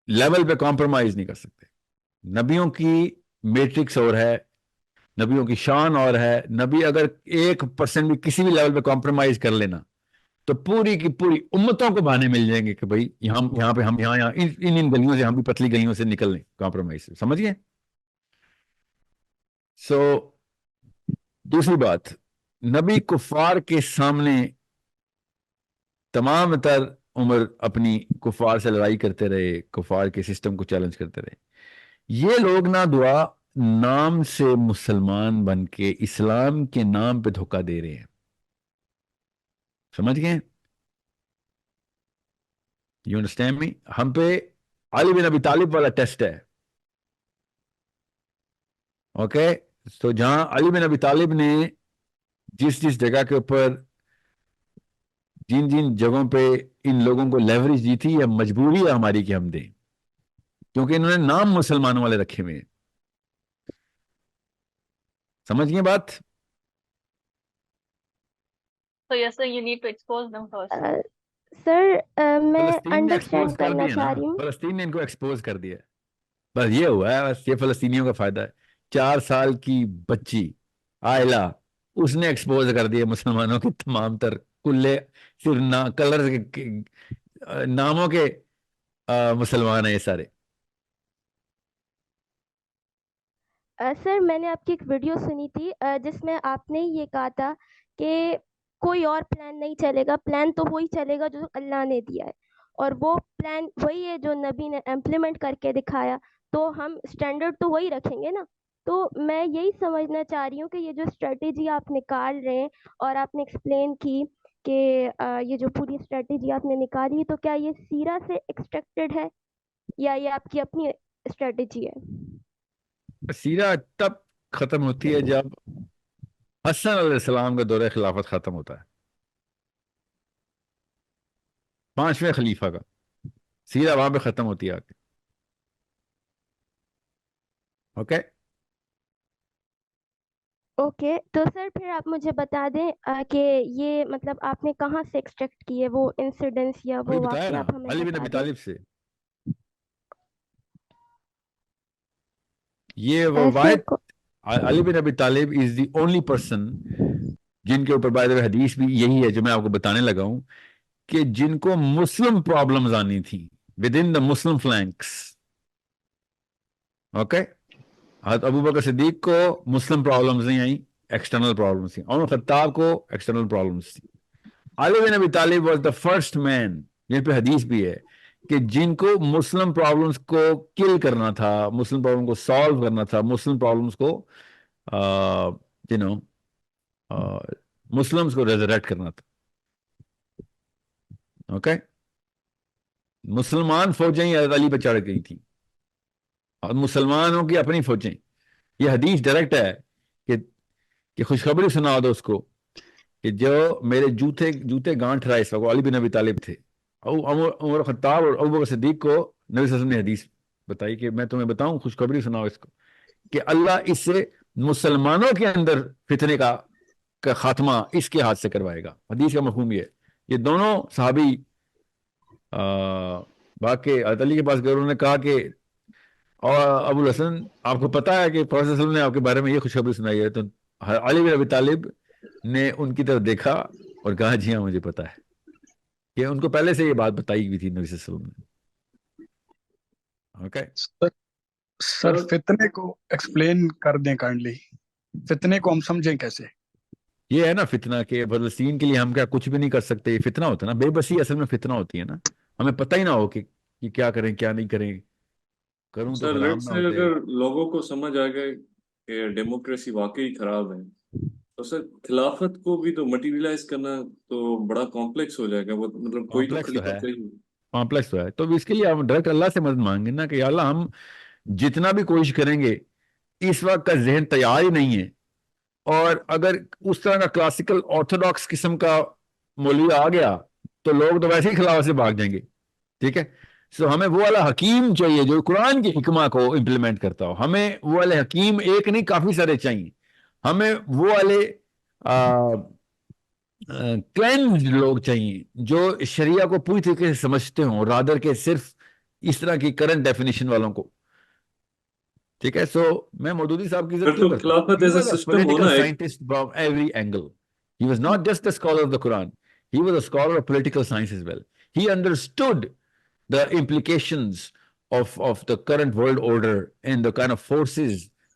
لیول پہ کمپرومائز نہیں کر سکتے. نبیوں کی میٹرکس اور ہے, نبیوں کی شان اور ہے. نبی اگر 1% بھی کسی بھی لیول پہ کمپرومائز کر لینا تو پوری کی پوری امتوں کو بہانے مل جائیں گے کہ بھائی یہاں پہ ہم یہاں ان گلیوں سے ہم بھی پتلی گلیوں سے نکل لیں کمپرومائز سے. سمجھ گئے؟ سو دوسری بات، نبی کفار کے سامنے تمام تر عمر اپنی کفار سے لڑائی کرتے رہے، کفار کے سسٹم کو چیلنج کرتے رہے. یہ لوگ نہ دعا نام سے مسلمان بن کے اسلام کے نام پہ دھوکہ دے رہے ہیں. سمجھ گئے؟ You understand me? ہم پہ علی بن ابی طالب والا ٹیسٹ ہے. اوکے، تو جہاں علی بن ابی طالب نے جس جگہ کے اوپر جن جگہوں پہ ان لوگوں کو لیوریج دی تھی، یہ مجبوری ہے ہماری کہ ہم دیں، کیونکہ انہوں نے نام مسلمانوں والے رکھے ہوئے ہیں. سمجھ گئے بات؟ So you're saying you need to expose them first. سر میں فلسطین نے ایکسپوز انڈرسٹینڈ کر کرنا دیا نا، چاہ رہی ہوں. فلسطین نے ان کو ایکسپوز کر دیا. بس یہ ہوا ہے، بس یہ فلسطینیوں کا فائدہ ہے. 4 سال کی بچی آئلہ، اس نے ایکسپوز کر دیا مسلمانوں کے تمام تر کلے صرف کلر ناموں کے مسلمان ہیں یہ سارے. سر میں نے آپ کی ایک ویڈیو سنی تھی جس میں آپ نے یہ کہا تھا کہ کوئی اور پلان نہیں چلے گا، پلان تو وہی چلے گا جو اللہ نے دیا ہے، اور وہ پلان وہی ہے جو نبی نے امپلیمنٹ کر کے دکھایا، تو ہم اسٹینڈرڈ تو وہی رکھیں گے نا. تو میں یہی سمجھنا چاہ رہی ہوں کہ یہ جو اسٹریٹجی آپ نکال رہے ہیں اور آپ نے ایکسپلین کی کہ یہ جو پوری اسٹریٹجی آپ نے نکالی، تو کیا یہ سیرہ سے ایکسٹریکٹڈ ہے یا یہ آپ کی اپنی اسٹریٹجی ہے؟ سیرہ تب ختم ہوتی ہے جب حسن علیہ السلام کا دور خلافت ختم ہوتا ہے، 5ویں خلیفہ کا. سیرہ وہاں پہ ختم ہوتی ہے آ کے. اوکے اوکے، تو سر پھر آپ مجھے بتا دیں کہ یہ مطلب آپ نے کہاں سے ایکسٹریکٹ کیے وہ انسیڈنٹس یا وہی وہ بتایا نا، واقعہ، آپ ہمیں علی بن بتا ابی دیں. طالب سے. یہ سر واحد علی بن ابی طالب از دی اونلی پرسن جن کے اوپر بائی دا وے حدیث بھی یہی ہے جو میں آپ کو بتانے لگا ہوں، کہ جن کو مسلم پرابلمز آنی تھی with in the Muslim فلینکس. Okay, حضرت ابو بکر صدیق کو مسلم پرابلمز نہیں آئیں، ایکسٹرنل پرابلمز تھیں. عمر خطاب کو ایکسٹرنل پرابلمز تھیں. علی بن ابی طالب واز دا فرسٹ مین، جن پہ حدیث بھی ہے، کہ جن کو مسلم پرابلمز کو کل کرنا تھا، مسلم پرابلم کو سالو کرنا تھا، مسلم پرابلمز کو مسلمز کو ریزریکٹ کرنا تھا. اوکے، مسلمان فوجیں حضرت علی پہ چڑھ گئی تھیں اور مسلمانوں کی اپنی فوجیں. یہ حدیث ڈائریکٹ ہے کہ خوشخبری سنا دو اس کو کہ جو میرے جوتے گانٹھ رہا ہے اس وقت علی بن ابی طالب تھے. عمر خطاب اور ابو بکر صدیق کو نبی صلی اللہ علیہ وسلم نے حدیث بتائی کہ میں تمہیں بتاؤں، خوشخبری سناؤ اس کو کہ اللہ اس سے مسلمانوں کے اندر فتنے کا خاتمہ اس کے ہاتھ سے کروائے گا. حدیث کا مفہوم یہ دونوں صحابی باقی حضرت علی کے پاس گئے، انہوں نے کہا کہ اور ابو الحسن آپ کو پتا ہے کہ پروفیسر صلی اللہ علیہ وسلم نے آپ کے بارے میں یہ خوشخبری سنائی ہے. تو علی بن ابی طالب نے ان کی طرف دیکھا اور کہا جی ہاں مجھے پتا ہے، کہ ان کو پہلے سے یہ بات بتائی ہوئی تھی نبی صلی اللہ علیہ وسلم نے. اوکے سر فتنے کو ایکسپلین کر دیں کائنڈلی، فتنے کو ہم سمجھیں کیسے؟ یہ ہے نا فتنہ، کہ فلسطین کے لیے ہم کیا کچھ بھی نہیں کر سکتے. یہ فتنہ ہوتا ہے نا، بے بسی اصل میں فتنہ ہوتی ہے نا. ہمیں پتہ ہی نہ ہو کہ کیا کریں کیا نہیں کریں، کروں تو سر پھر لیٹ ہم نہ سے ہوتے. اگر لوگوں کو سمجھ آ گئے کہ ڈیموکریسی واقعی خراب ہے، تو سر خلافت کو بھی تو مٹیریلائز کرنا تو بڑا کمپلیکس ہو جائے گا. وہ مطلب کوئی تو کمپلیکس تو خلیفہ ہے، چاہیے. کمپلیکس تو ہے. تو اس کے لیے ہم ڈائریکٹ اللہ سے مدد مانگیں نا کہ یا اللہ ہم جتنا بھی کوشش کریں گے اس وقت کا ذہن تیار ہی نہیں ہے، اور اگر اس طرح کا کلاسیکل آرتھوڈاکس قسم کا مولوی آ گیا تو لوگ تو ویسے ہی خلافت سے بھاگ جائیں گے. ٹھیک ہے، سو ہمیں وہ والا حکیم چاہیے جو قرآن کی حکمہ کو امپلیمنٹ کرتا ہو. ہمیں وہ والے حکیم ایک نہیں کافی سارے چاہیے. ہمیں وہ والے کلینز لوگ چاہیے جو شریعہ کو پوری طریقے سے سمجھتے ہوں، رادر کے صرف اس طرح کی کرنٹ ڈیفینیشن والوں کو. ٹھیک ہے، سو میں مودودی صاحب کی عزت پھر کیوں تو کرتا ہوں. خلافت He ایسا was a سسٹم political ہونا ایک. scientist from every angle. He was not just a scholar of the Quran. He was a scholar of political science as well. He understood the implications of the current world order and the kind of forces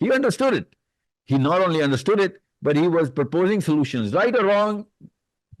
He understood it. He not only understood it, but he was proposing solutions, right or wrong.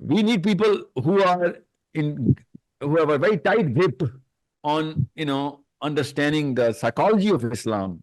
we need people who have a very tight grip on understanding the psychology of Islam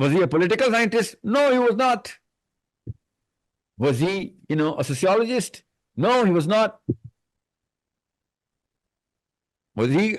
was he a political scientist? No, he was not. Was he, a sociologist? No, he was not. Was he,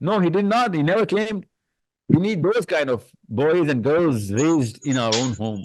No, he did not. He never claimed. We need those kind of boys and girls raised in our own home.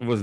was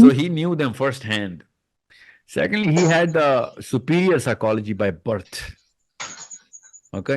So he knew them first hand. Secondly, he had the superior psychology by birth. Okay,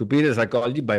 Superior psychology by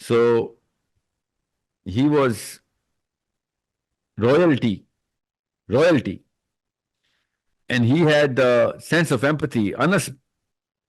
So he was royalty, and he had the sense of empathy.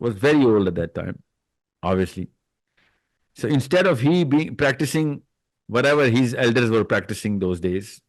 was very old at that time, obviously. So instead of he being practicing whatever his elders were practicing those days,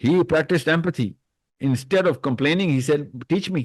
he practiced empathy. Instead of complaining, he said, teach me,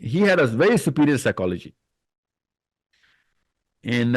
he had a very superior psychology. And